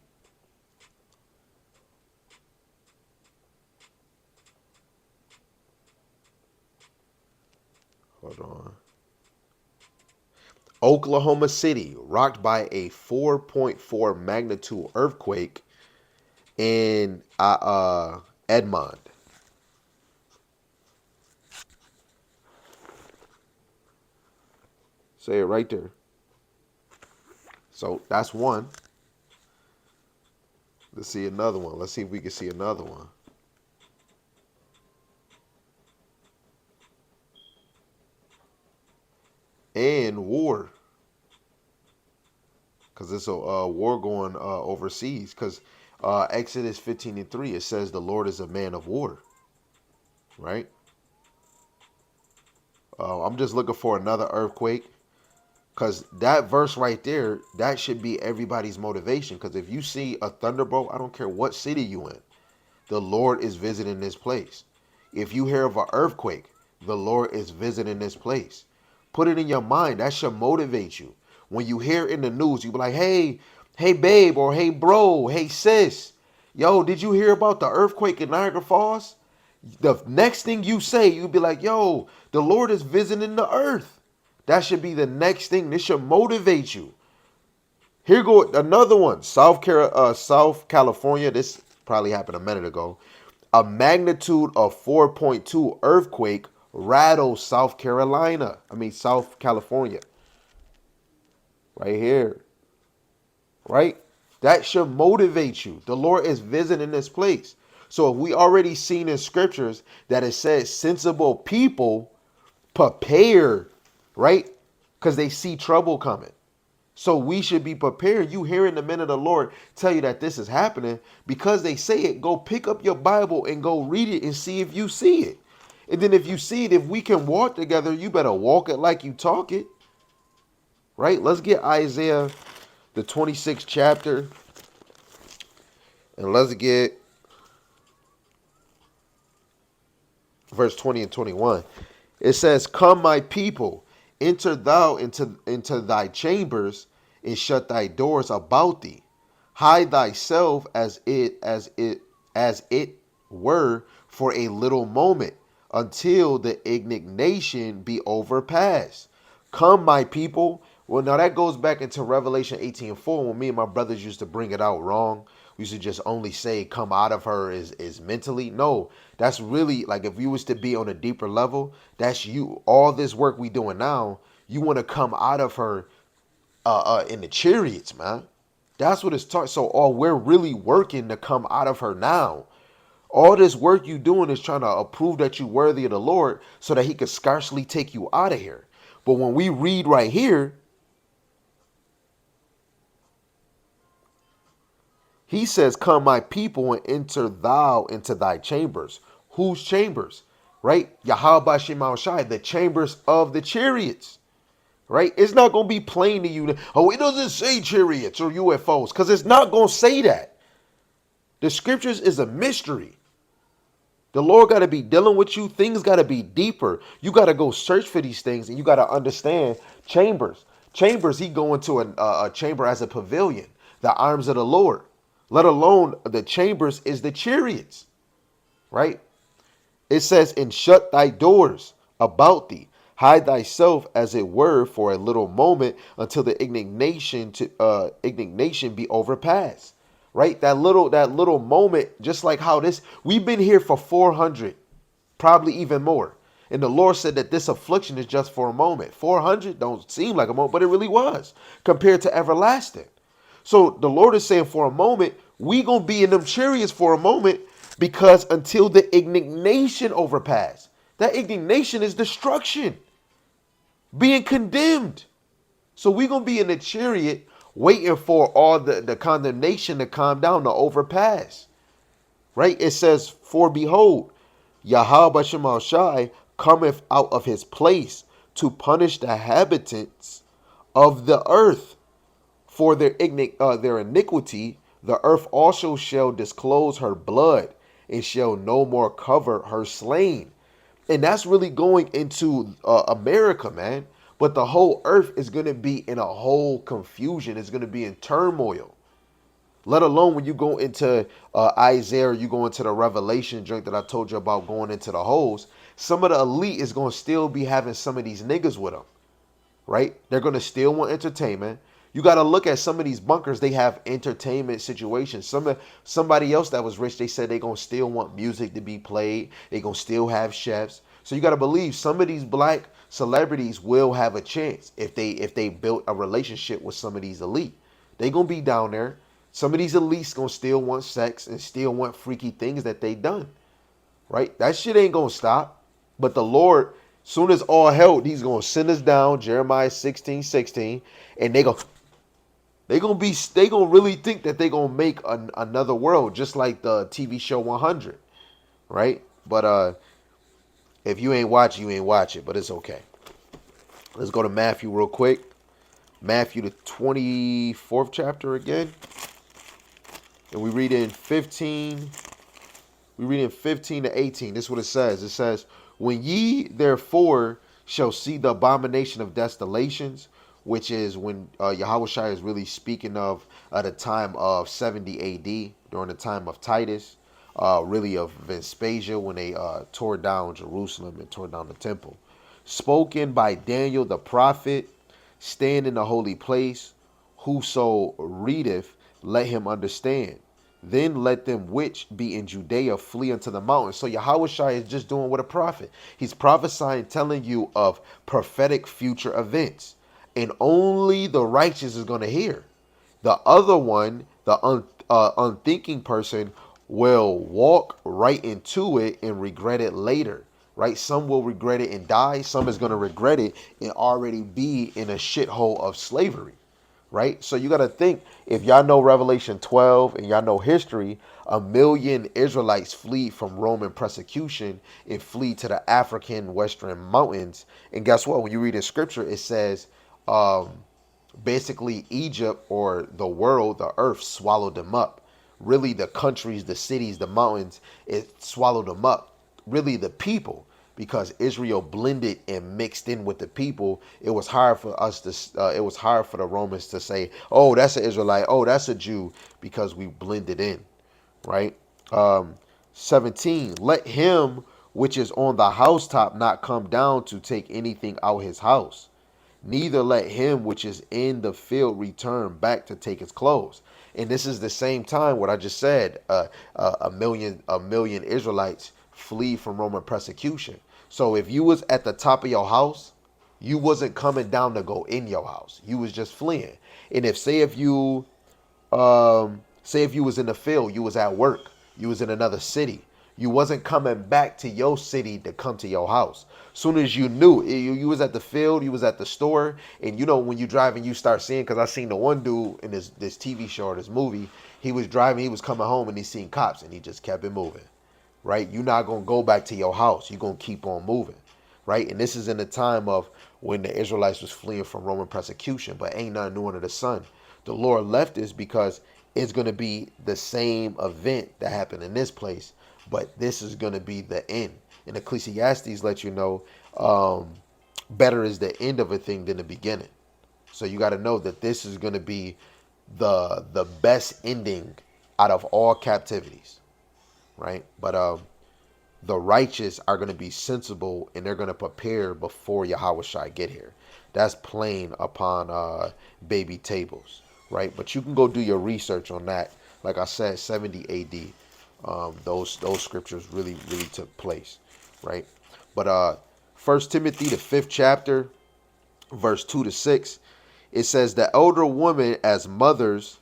Hold on. Oklahoma City rocked by a 4.4 magnitude earthquake in Edmond. Say it right there. So that's one. Let's see another one. Let's see if we can see another one. And war. Because it's a war going overseas. Because Exodus 15:3, it says the Lord is a man of war. Right? I'm just looking for another earthquake. Because that verse right there, that should be everybody's motivation. Because if you see a thunderbolt, I don't care what city you in, the Lord is visiting this place. If you hear of an earthquake, the Lord is visiting this place. Put it in your mind. That should motivate you. When you hear in the news, you be like, hey babe, or hey bro, hey sis, yo, did you hear about the earthquake in Niagara Falls? The next thing you say, you be like, yo, the Lord is visiting the earth. That should be the next thing. This should motivate you. Here go another one. South California. This probably happened a minute ago. A magnitude of 4.2 earthquake rattles South California. Right here. Right? That should motivate you. The Lord is visiting this place. So if we already seen in scriptures that it says sensible people prepare, right? Because they see trouble coming. So we should be prepared. You hearing the men of the Lord tell you that this is happening because they say it. Go pick up your Bible and go read it and see if you see it. And then if you see it, if we can walk together, you better walk it like you talk it. Right? Let's get Isaiah, the 26th chapter. And let's get verse 20 and 21. It says, come, my people, enter thou into thy chambers and shut thy doors about thee. Hide thyself as it were for a little moment until the indignation be overpassed. Come, my people. Well, now that goes back into Revelation 18:4 when me and my brothers used to bring it out wrong. We used to just only say come out of her is mentally. No, that's really like if you was to be on a deeper level, that's you. All this work we doing now, you want to come out of her in the chariots, man. That's what it's taught. So all we're really working to come out of her now. All this work you doing is trying to prove that you're worthy of the Lord so that he could scarcely take you out of here. But when we read right here, he says, come, my people, and enter thou into thy chambers. Whose chambers? Right? Yahweh Shema Shai, the chambers of the chariots. Right? It's not going to be plain to you. Oh, it doesn't say chariots or UFOs because it's not going to say that. The scriptures is a mystery. The Lord got to be dealing with you. Things got to be deeper. You got to go search for these things and you got to understand chambers. Chambers, he go into a chamber as a pavilion, the arms of the Lord. Let alone the chambers is the chariots, right? It says, and shut thy doors about thee. Hide thyself as it were for a little moment until the indignation be overpassed. Right? That little moment, just like how we've been here for 400, probably even more. And the Lord said that this affliction is just for a moment. 400 don't seem like a moment, but it really was compared to everlasting. So the Lord is saying for a moment, we going to be in them chariots for a moment because until the indignation overpass. That indignation is destruction, being condemned. So we going to be in the chariot waiting for all the condemnation to calm down, to overpass. Right? It says, for behold, Yahweh Shema Shai cometh out of his place to punish the inhabitants of the earth. For their iniquity, the earth also shall disclose her blood, and shall no more cover her slain. And that's really going into America, man. But the whole earth is going to be in a whole confusion. It's going to be in turmoil. Let alone when you go into Isaiah, you go into the Revelation joint that I told you about going into the holes. Some of the elite is going to still be having some of these niggas with them. Right? They're going to still want entertainment. You got to look at some of these bunkers. They have entertainment situations. Somebody else that was rich, they said they're going to still want music to be played. They're going to still have chefs. So you got to believe some of these black celebrities will have a chance if they built a relationship with some of these elite. They're going to be down there. Some of these elites going to still want sex and still want freaky things that they done. Right? That shit ain't going to stop. But the Lord, soon as all hell, he's going to send us down, Jeremiah 16:16, and they gonna really think that they gonna make another world, just like the TV show 100, right? But if you ain't watch it, but it's okay. Let's go to Matthew real quick. Matthew the 24th chapter again. And we read in 15. We read in 15 to 18. This is what it says. It says, when ye therefore shall see the abomination of desolations, which is when Yahushua is really speaking of at the time of 70 AD, during the time of Titus, really of Vespasian, when they tore down Jerusalem and tore down the temple. Spoken by Daniel the prophet, stand in the holy place. Whoso readeth, let him understand. Then let them which be in Judea flee unto the mountains. So Yahushua is just doing what a prophet. He's prophesying, telling you of prophetic future events. And only the righteous is going to hear. The other one, the unthinking person, will walk right into it and regret it later. Right? Some will regret it and die. Some is going to regret it and already be in a shithole of slavery. Right? So you got to think, if y'all know Revelation 12 and y'all know history, 1,000,000 Israelites flee from Roman persecution and flee to the African Western mountains. And guess what? When you read in scripture, it says basically Egypt, or the world, the earth, swallowed them up. Really, the countries, the cities, the mountains, it swallowed them up. Really, the people, because Israel blended and mixed in with the people. It was hard for us to. It was hard for the Romans to say, "Oh, that's an Israelite. Oh, that's a Jew," because we blended in, right? 17. Let him which is on the housetop not come down to take anything out his house. Neither let him which is in the field return back to take his clothes. And this is the same time what I just said. 1,000,000 Israelites flee from Roman persecution. So if you was at the top of your house, you wasn't coming down to go in your house. You was just fleeing. And if say if you was in the field, you was at work, you was in another city, you wasn't coming back to your city to come to your house. Soon as you knew you was at the field, you was at the store, and you know when you driving, you start seeing. Because I seen the one dude in this TV show or this movie, he was driving, he was coming home, and he seen cops, and he just kept it moving. Right? You're not gonna go back to your house. You're gonna keep on moving. Right? And this is in the time of when the Israelites was fleeing from Roman persecution, but ain't nothing new under the sun. The Lord left this because it's going to be the same event that happened in this place, but this is going to be the end. And Ecclesiastes let you know, better is the end of a thing than the beginning. So you got to know that this is going to be the best ending out of all captivities, right? But the righteous are going to be sensible, and they're going to prepare before Yahushua get here. That's plain upon baby tables, right? But you can go do your research on that. Like I said, 70 AD, those scriptures really took place, right? But 1 Timothy the 5th chapter, verse 2 to 6, it says, the elder woman as mothers,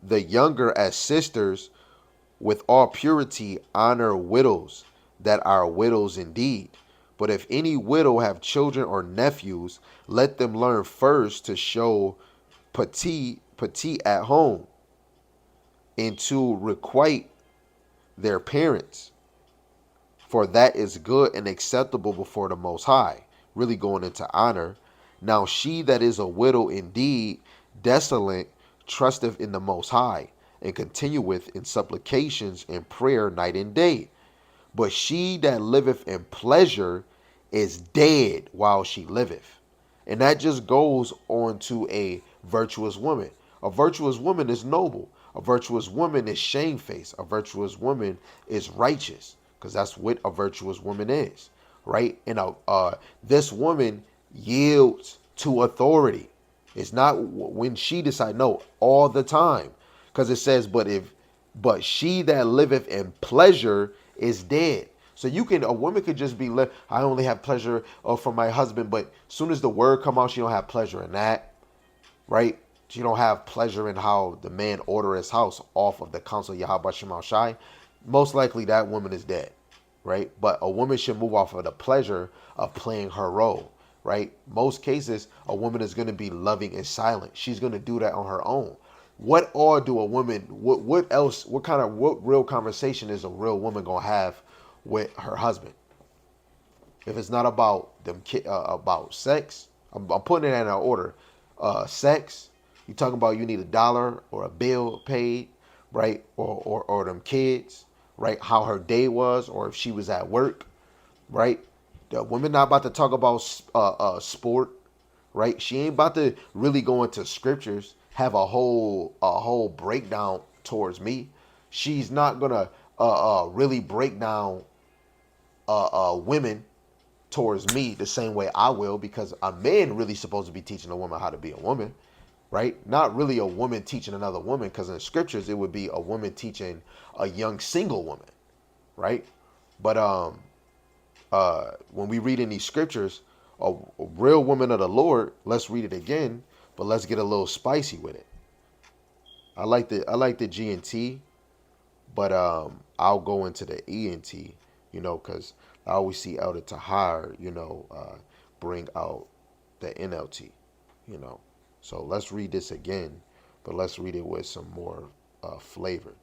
the younger as sisters, with all purity honor widows that are widows indeed. But if any widow have children or nephews, let them learn first to show petit at home, and to requite their parents, for that is good and acceptable before the Most High. Really going into honor. Now she that is a widow indeed, desolate, trusteth in the Most High, and continueth in supplications and prayer night and day. But she that liveth in pleasure is dead while she liveth. And that just goes on to a virtuous woman. A virtuous woman is noble. A virtuous woman is shamefaced. A virtuous woman is righteous, because that's what a virtuous woman is, right? And this woman yields to authority. It's not when she decides, no, all the time. Because it says, but she that liveth in pleasure is dead. So a woman could just be, I only have pleasure from my husband, but as soon as the word come out, she don't have pleasure in that, right? She don't have pleasure in how the man order his house off of the counsel of Yahweh Shema Shai. Most likely that woman is dead, right? But a woman should move off of the pleasure of playing her role, right? Most cases, a woman is going to be loving and silent. She's going to do that on her own. What all do a woman, what else, what real conversation is a real woman going to have with her husband? If it's not about about sex, I'm putting it in an order. sex. You talking about you need $1 or a bill paid, right? Or them kids, right? How her day was, or if she was at work, right? The women not about to talk about sport, right? She ain't about to really go into scriptures, have a whole breakdown towards me. She's not gonna really break down women towards me the same way I will, because a man really supposed to be teaching a woman how to be a woman, right? Not really a woman teaching another woman, because in the scriptures it would be a woman teaching a young single woman, right? But when we read in these scriptures, a real woman of the Lord, let's read it again, but let's get a little spicy with it. I like the G and T, but I'll go into the E and T, because I always see Elder Tahir, bring out the NLT, you know. So let's read this again, but let's read it with some more flavor,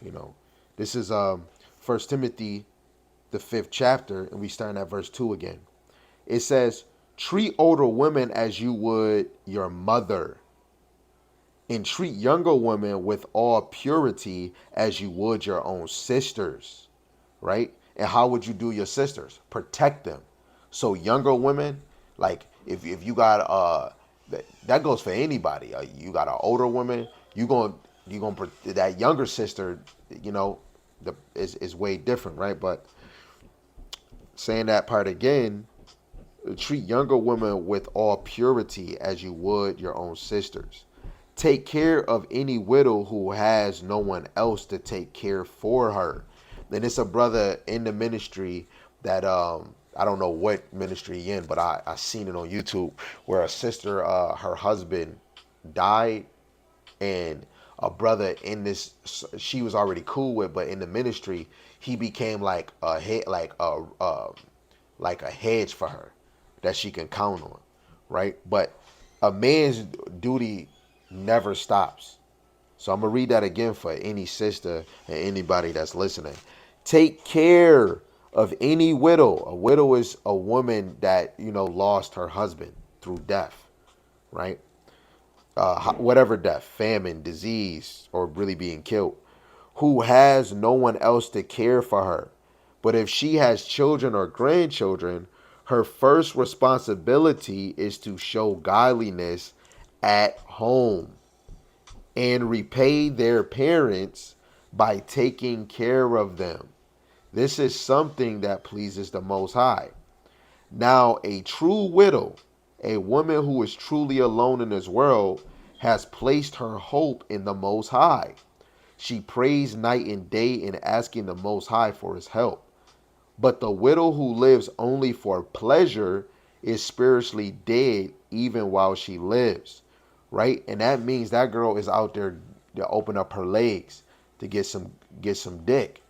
you know. This is First Timothy, the 5th chapter, and we starting at verse 2 again. It says, treat older women as you would your mother, and treat younger women with all purity as you would your own sisters, right? And how would you do your sisters? Protect them. So younger women, like if you got that goes for anybody. You got an older woman, you gonna that younger sister, is way different, right? But saying that part again, treat younger women with all purity as you would your own sisters. Take care of any widow who has no one else to take care for her. Then it's a brother in the ministry that I don't know what ministry he in, but I seen it on YouTube where a sister, her husband died, and a brother in this she was already cool with, but in the ministry he became like a head, like a hedge for her that she can count on, right? But a man's duty never stops. So I'm gonna read that again for any sister and anybody that's listening. Take care of any widow. A widow is a woman that lost her husband through death, right? Whatever death, famine, disease, or really being killed, who has no one else to care for her. But if she has children or grandchildren, her first responsibility is to show godliness at home and repay their parents by taking care of them. This is something that pleases the Most High. Now, a true widow, a woman who is truly alone in this world, has placed her hope in the Most High. She prays night and day in asking the Most High for his help. But the widow who lives only for pleasure is spiritually dead even while she lives, right? And that means that girl is out there to open up her legs to get some dick.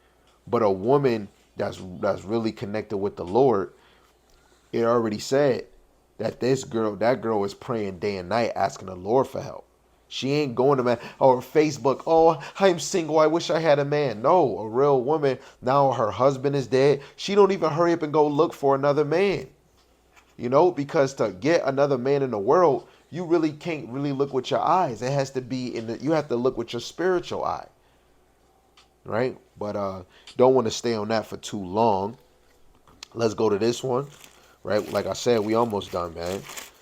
But a woman that's really connected with the Lord, it already said that that girl is praying day and night, asking the Lord for help. She ain't going to man or Facebook, oh, I'm single, I wish I had a man. No, a real woman, now her husband is dead. She don't even hurry up and go look for another man. Because to get another man in the world, you really can't really look with your eyes. It has to be you have to look with your spiritual eye. Right? But don't want to stay on that for too long. Let's go to this one. Right? Like I said, we almost done, man.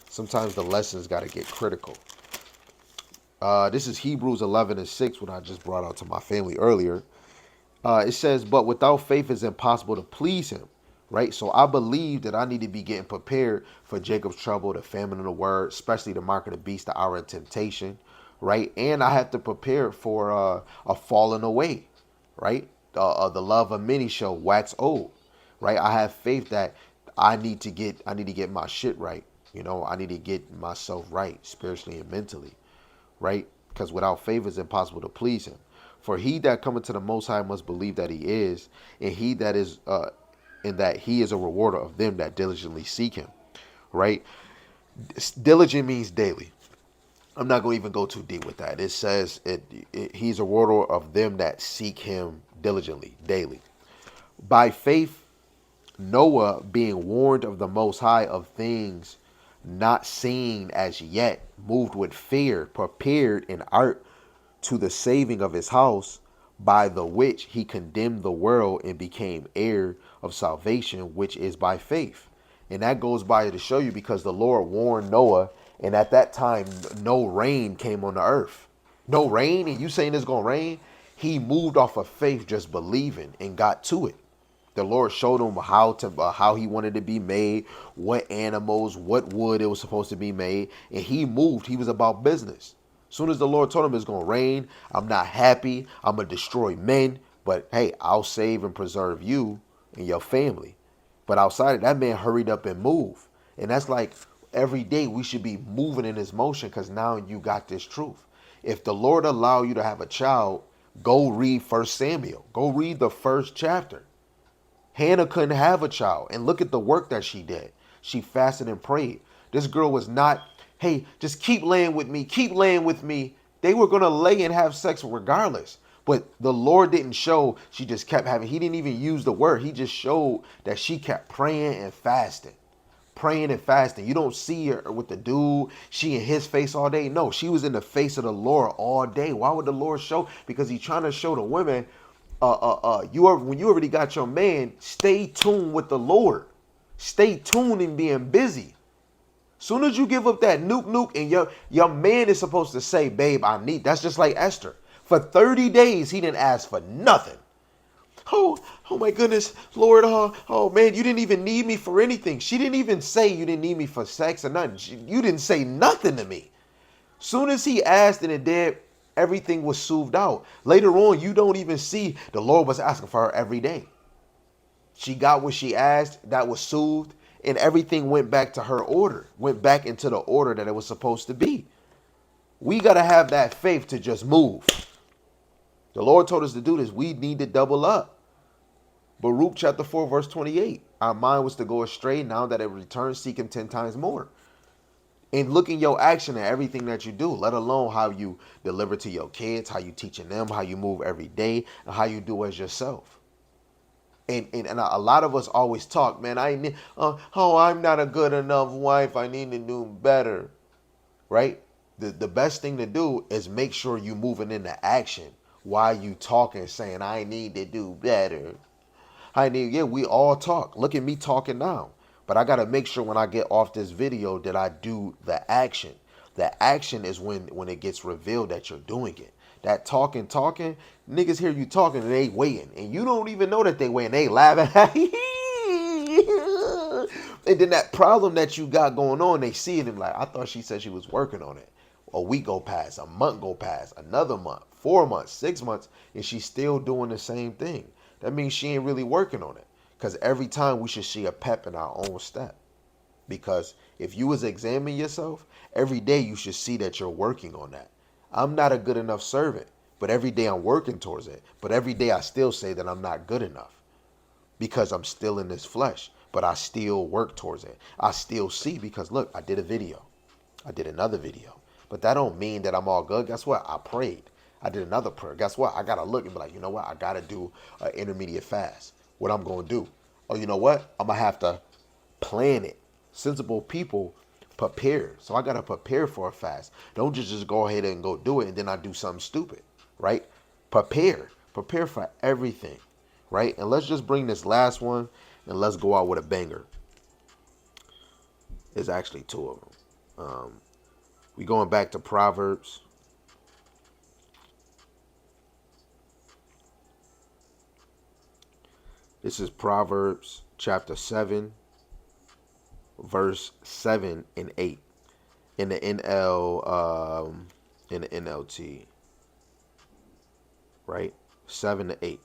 Sometimes the lessons got to get critical. This is Hebrews 11:6, what I just brought out to my family earlier. It says, but without faith it's impossible to please him. Right? So I believe that I need to be getting prepared for Jacob's trouble, the famine of the word, especially the mark of the beast, the hour of temptation. Right? And I have to prepare for a falling away. Right? The love of many shall wax old. Right? I have faith that I need to get my shit right. I need to get myself right spiritually and mentally. Right? Because without faith it's impossible to please him. For he that cometh to the Most High must believe that he is, and that he is a rewarder of them that diligently seek him. Right? Diligent means daily. I'm not going to even go too deep with that. It says he's a rewarder of them that seek him diligently, daily. By faith, Noah, being warned of the Most High of things not seen as yet, moved with fear, prepared in art to the saving of his house, by the which he condemned the world and became heir of salvation, which is by faith. And that goes by to show you, because the Lord warned Noah, and at that time, no rain came on the earth. No rain, and you saying it's going to rain? He moved off of faith, just believing, and got to it. The Lord showed him how he wanted to be made, what animals, what wood it was supposed to be made, and he moved. He was about business. As soon as the Lord told him it's going to rain, I'm not happy. I'm going to destroy men, but hey, I'll save and preserve you and your family. But outside of that, man hurried up and moved. And that's like every day we should be moving in this motion, because now you got this truth. If the Lord allow you to have a child, go read First Samuel. Go read the first chapter. Hannah couldn't have a child, and look at the work that she did. She fasted and prayed. This girl was not, hey, just keep laying with me, keep laying with me. They were going to lay and have sex regardless. But the Lord didn't show, she just kept having, he didn't even use the word. He just showed that she kept praying and fasting. Praying and fasting. You don't see her with the dude, she in his face all day. No, she was in the face of the Lord all day. Why would the Lord show? Because he's trying to show the women, when you already got your man, stay tuned with the Lord. Stay tuned in being busy. Soon as you give up that nuke and your man is supposed to say, babe, I need. That's just like Esther. For 30 days, he didn't ask for nothing. Oh my goodness, Lord, oh man, you didn't even need me for anything. She didn't even say you didn't need me for sex or nothing. You didn't say nothing to me. Soon as he asked and it did, everything was soothed out. Later on, you don't even see the Lord was asking for her every day. She got what she asked, that was soothed, and everything went back to her order, went back into the order that it was supposed to be. We got to have that faith to just move. The Lord told us to do this. We need to double up. Baruch chapter 4, verse 28. Our mind was to go astray. Now that it returns, seek him 10 times more. And look in your action at everything that you do, let alone how you deliver to your kids, how you teaching them, how you move every day, and how you do as yourself. And a lot of us always talk, man, I'm not a good enough wife. I need to do better, right? The best thing to do is make sure you moving into action while you talking, saying, I need to do better. We all talk. Look at me talking now. But I got to make sure when I get off this video that I do the action. The action is when it gets revealed that you're doing it. That talking, niggas hear you talking and they waiting. And you don't even know that they waiting. They laughing. And then that problem that you got going on, they see it and like, I thought she said she was working on it. A week go past, a month go past, another month, 4 months, 6 months, and she's still doing the same thing. That means she ain't really working on it. Because every time we should see a pep in our own step. Because if you was examining yourself, every day you should see that you're working on that. I'm not a good enough servant, but every day I'm working towards it. But every day I still say that I'm not good enough because I'm still in this flesh, but I still work towards it. I still see, because look, I did a video. I did another video, but that don't mean that I'm all good. Guess what? I prayed. I did another prayer. Guess what? I got to look and be like, you know what? I got to do an intermediate fast. What I'm going to do? Oh, you know what? I'm going to have to plan it. Sensible people prepare. So I got to prepare for a fast. Don't just go ahead and go do it and then I do something stupid, right? Prepare. Prepare for everything, right? And let's just bring this last one and let's go out with a banger. There's actually two of them. We going back to Proverbs. This is Proverbs chapter 7, verse 7 and 8 in the NLT, right? 7 to 8.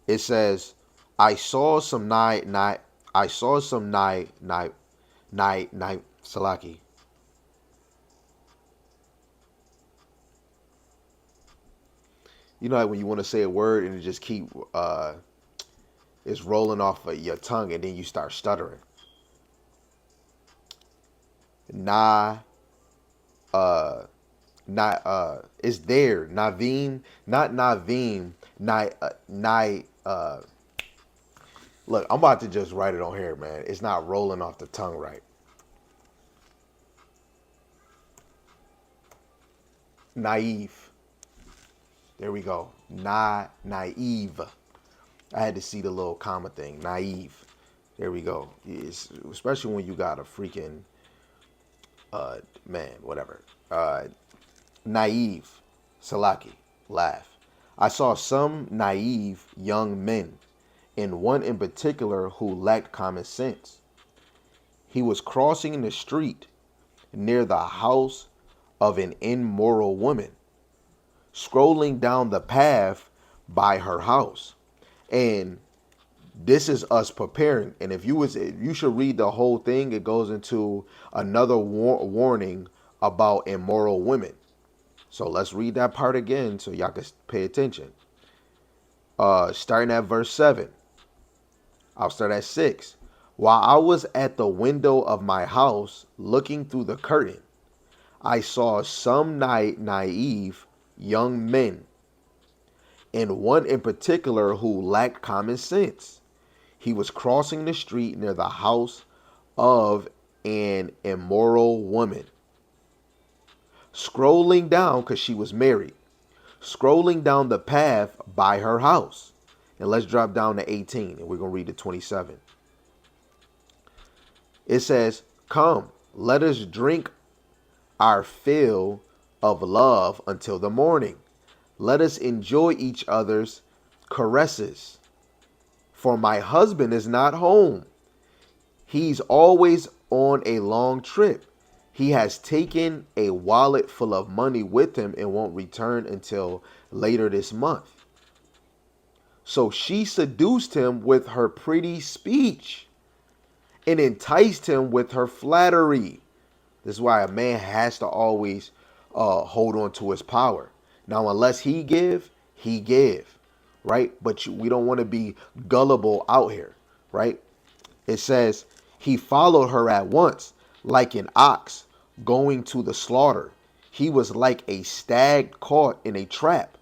It says, I saw some Salaki. You know, like when you want to say a word and it just keep it's rolling off of your tongue and then you start stuttering. It's there. Navim, not Navim, look, I'm about to just write it on here, man. It's not rolling off the tongue right. Naive. There we go. Naive. I had to see the little comma thing. Naive. There we go. Especially when you got a freaking man, whatever. Naive. Salaki. Laugh. I saw some naive young men, and one in particular who lacked common sense. He was crossing the street near the house of an immoral woman, scrolling down the path by her house. And this is us preparing. And if you should read the whole thing. It goes into another warning about immoral women. So let's read that part again so y'all can pay attention. Starting at verse 7. I'll start at 6. While I was at the window of my house looking through the curtain, I saw some naive young men, and one in particular who lacked common sense. He was crossing the street near the house of an immoral woman, scrolling down, because she was married, scrolling down the path by her house. And let's drop down to 18, and we're going to read to 27. It says, "Come, let us drink our fill of love until the morning. Let us enjoy each other's caresses. For my husband is not home. He's always on a long trip. He has taken a wallet full of money with him and won't return until later this month." So she seduced him with her pretty speech and enticed him with her flattery. This is why a man has to always hold on to his power. Now, unless he give, right? But we don't want to be gullible out here, right? It says, he followed her at once, like an ox going to the slaughter. He was like a stag caught in a trap,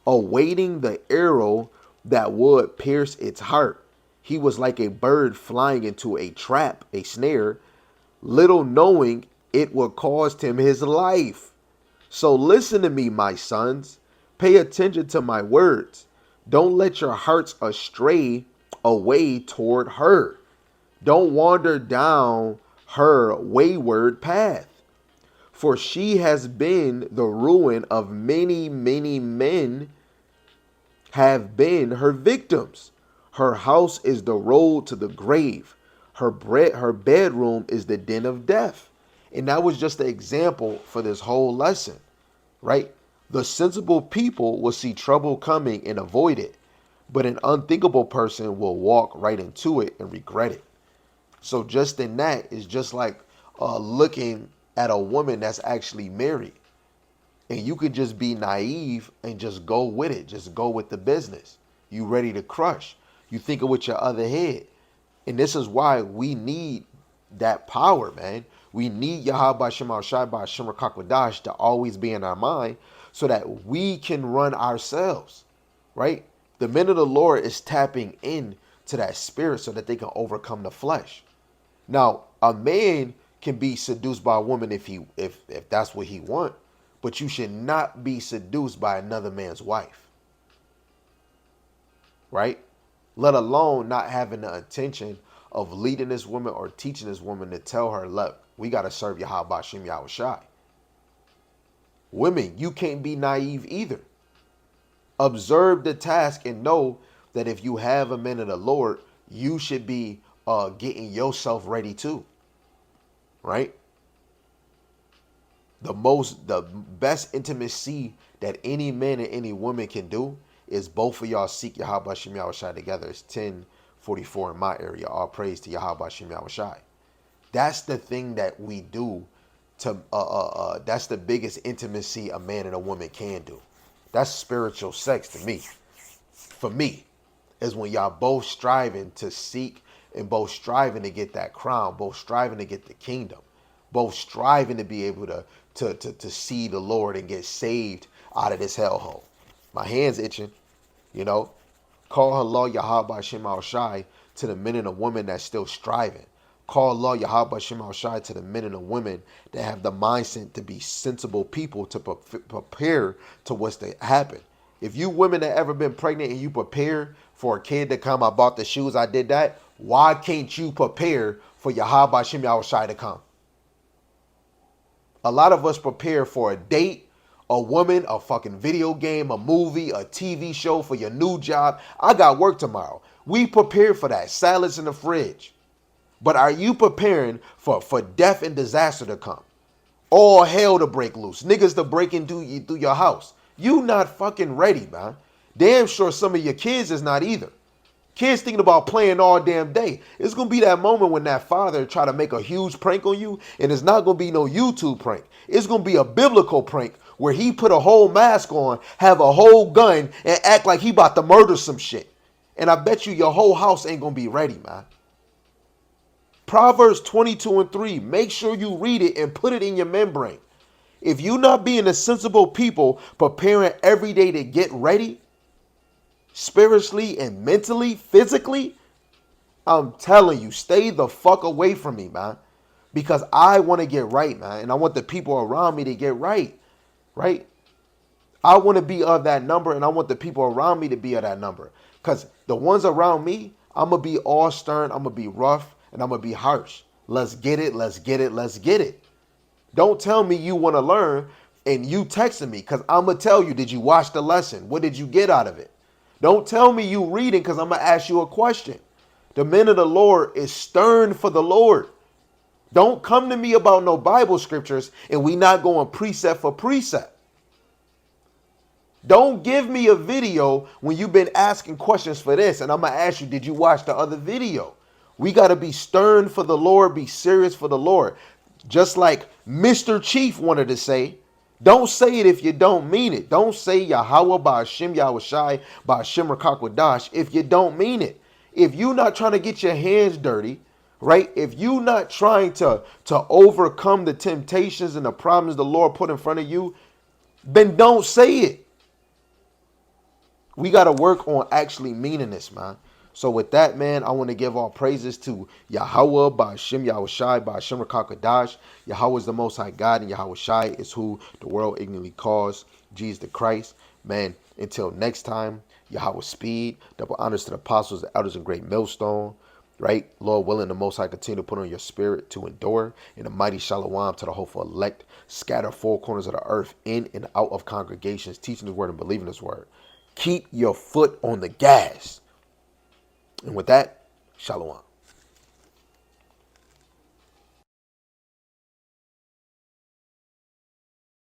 awaiting the arrow that would pierce its heart. He was like a bird flying into a trap, a snare, little knowing it would cost him his life. So listen to me, my sons. Pay attention to my words. Don't let your hearts astray away toward her. Don't wander down her wayward path. For she has been the ruin of many, many men have been her victims. Her house is the road to the grave. Her bedroom is the den of death. And that was just an example for this whole lesson, right? The sensible people will see trouble coming and avoid it, but an unthinkable person will walk right into it and regret it. So just in that is just like looking at a woman that's actually married. And you could just be naive and just go with it. Just go with the business. You ready to crush. You thinking with your other head. And this is why we need that power, man. We need Yahweh Shema Shai by Shemar Kakwadash to always be in our mind so that we can run ourselves, right? The men of the Lord is tapping in to that spirit so that they can overcome the flesh. Now, a man can be seduced by a woman if that's what he wants. But you should not be seduced by another man's wife, right? Let alone not having the intention of leading this woman or teaching this woman to tell her, look, we got to serve Yahweh Shem Yahweh Shai. Women, you can't be naive either. Observe the task and know that if you have a man of the Lord, you should be getting yourself ready too, right? The best intimacy that any man and any woman can do is both of y'all seek Yahweh Shem Yahweh Shai together. It's 10:44 in my area. All praise to Yahweh Shem Yahweh Shai. That's the thing that we do to that's the biggest intimacy a man and a woman can do. That's spiritual sex to me. For me, is when y'all both striving to seek and both striving to get that crown, both striving to get the kingdom, both striving to be able to see the Lord and get saved out of this hellhole. My hand's itching, you know. Call hello Yahweh Shem Al Shai to the men and the women that's still striving. Call law Yahweh Shem Shai to the men and the women that have the mindset to be sensible people to prepare to what's to happen. If you women that ever been pregnant and you prepare for a kid to come, I bought the shoes, I did that. Why can't you prepare for Yahweh Shem Shai to come? A lot of us prepare for a date, a woman, a fucking video game, a movie, a TV show, for your new job. I got work tomorrow. We prepare for that. Salads in the fridge. But are you preparing for death and disaster to come? All hell to break loose. Niggas to break into you through your house. You not fucking ready, man. Damn sure some of your kids is not either. Kids thinking about playing all damn day. It's going to be that moment when that father try to make a huge prank on you, and it's not going to be no YouTube prank. It's going to be a biblical prank where he put a whole mask on, have a whole gun, and act like he about to murder some shit. And I bet you your whole house ain't going to be ready, man. Proverbs 22:3. Make sure you read it and put it in your membrane. If you not being a sensible people preparing every day to get ready, spiritually and mentally, physically, I'm telling you, stay the fuck away from me, man. Because I want to get right, man. And I want the people around me to get right. Right? I want to be of that number, and I want the people around me to be of that number. Because the ones around me, I'm going to be all stern, I'm going to be rough, and I'm going to be harsh. Let's get it, let's get it, let's get it. Don't tell me you want to learn and you texting me, because I'm going to tell you, did you watch the lesson? What did you get out of it? Don't tell me you reading, because I'm going to ask you a question. The men of the Lord is stern for the Lord. Don't come to me about no Bible scriptures and we not going precept for precept. Don't give me a video when you've been asking questions for this and I'm going to ask you, did you watch the other video? We got to be stern for the Lord, be serious for the Lord. Just like Mr. Chief wanted to say, don't say it if you don't mean it. Don't say Yahweh Ba'Hashem Yahushai Ba'Hashem Rakakwadash if you don't mean it. If you not trying to get your hands dirty, right? If you not trying to overcome the temptations and the problems the Lord put in front of you, then don't say it. We got to work on actually meaning this, man. So with that, man, I want to give all praises to Yahweh, Ba'Hashem Yahushai, Ba'Hashem Rakakadash. Yahweh is the Most High God, and Yahushai is who the world ignorantly calls Jesus the Christ. Man, until next time, Yahweh speed, double honors to the apostles, the elders, and great millstone. Right? Lord willing, the Most High continue to put on your spirit to endure in a mighty shalom to the hopeful elect. Scatter four corners of the earth in and out of congregations, teaching His word and believing His word. Keep your foot on the gas. And with that, shalom.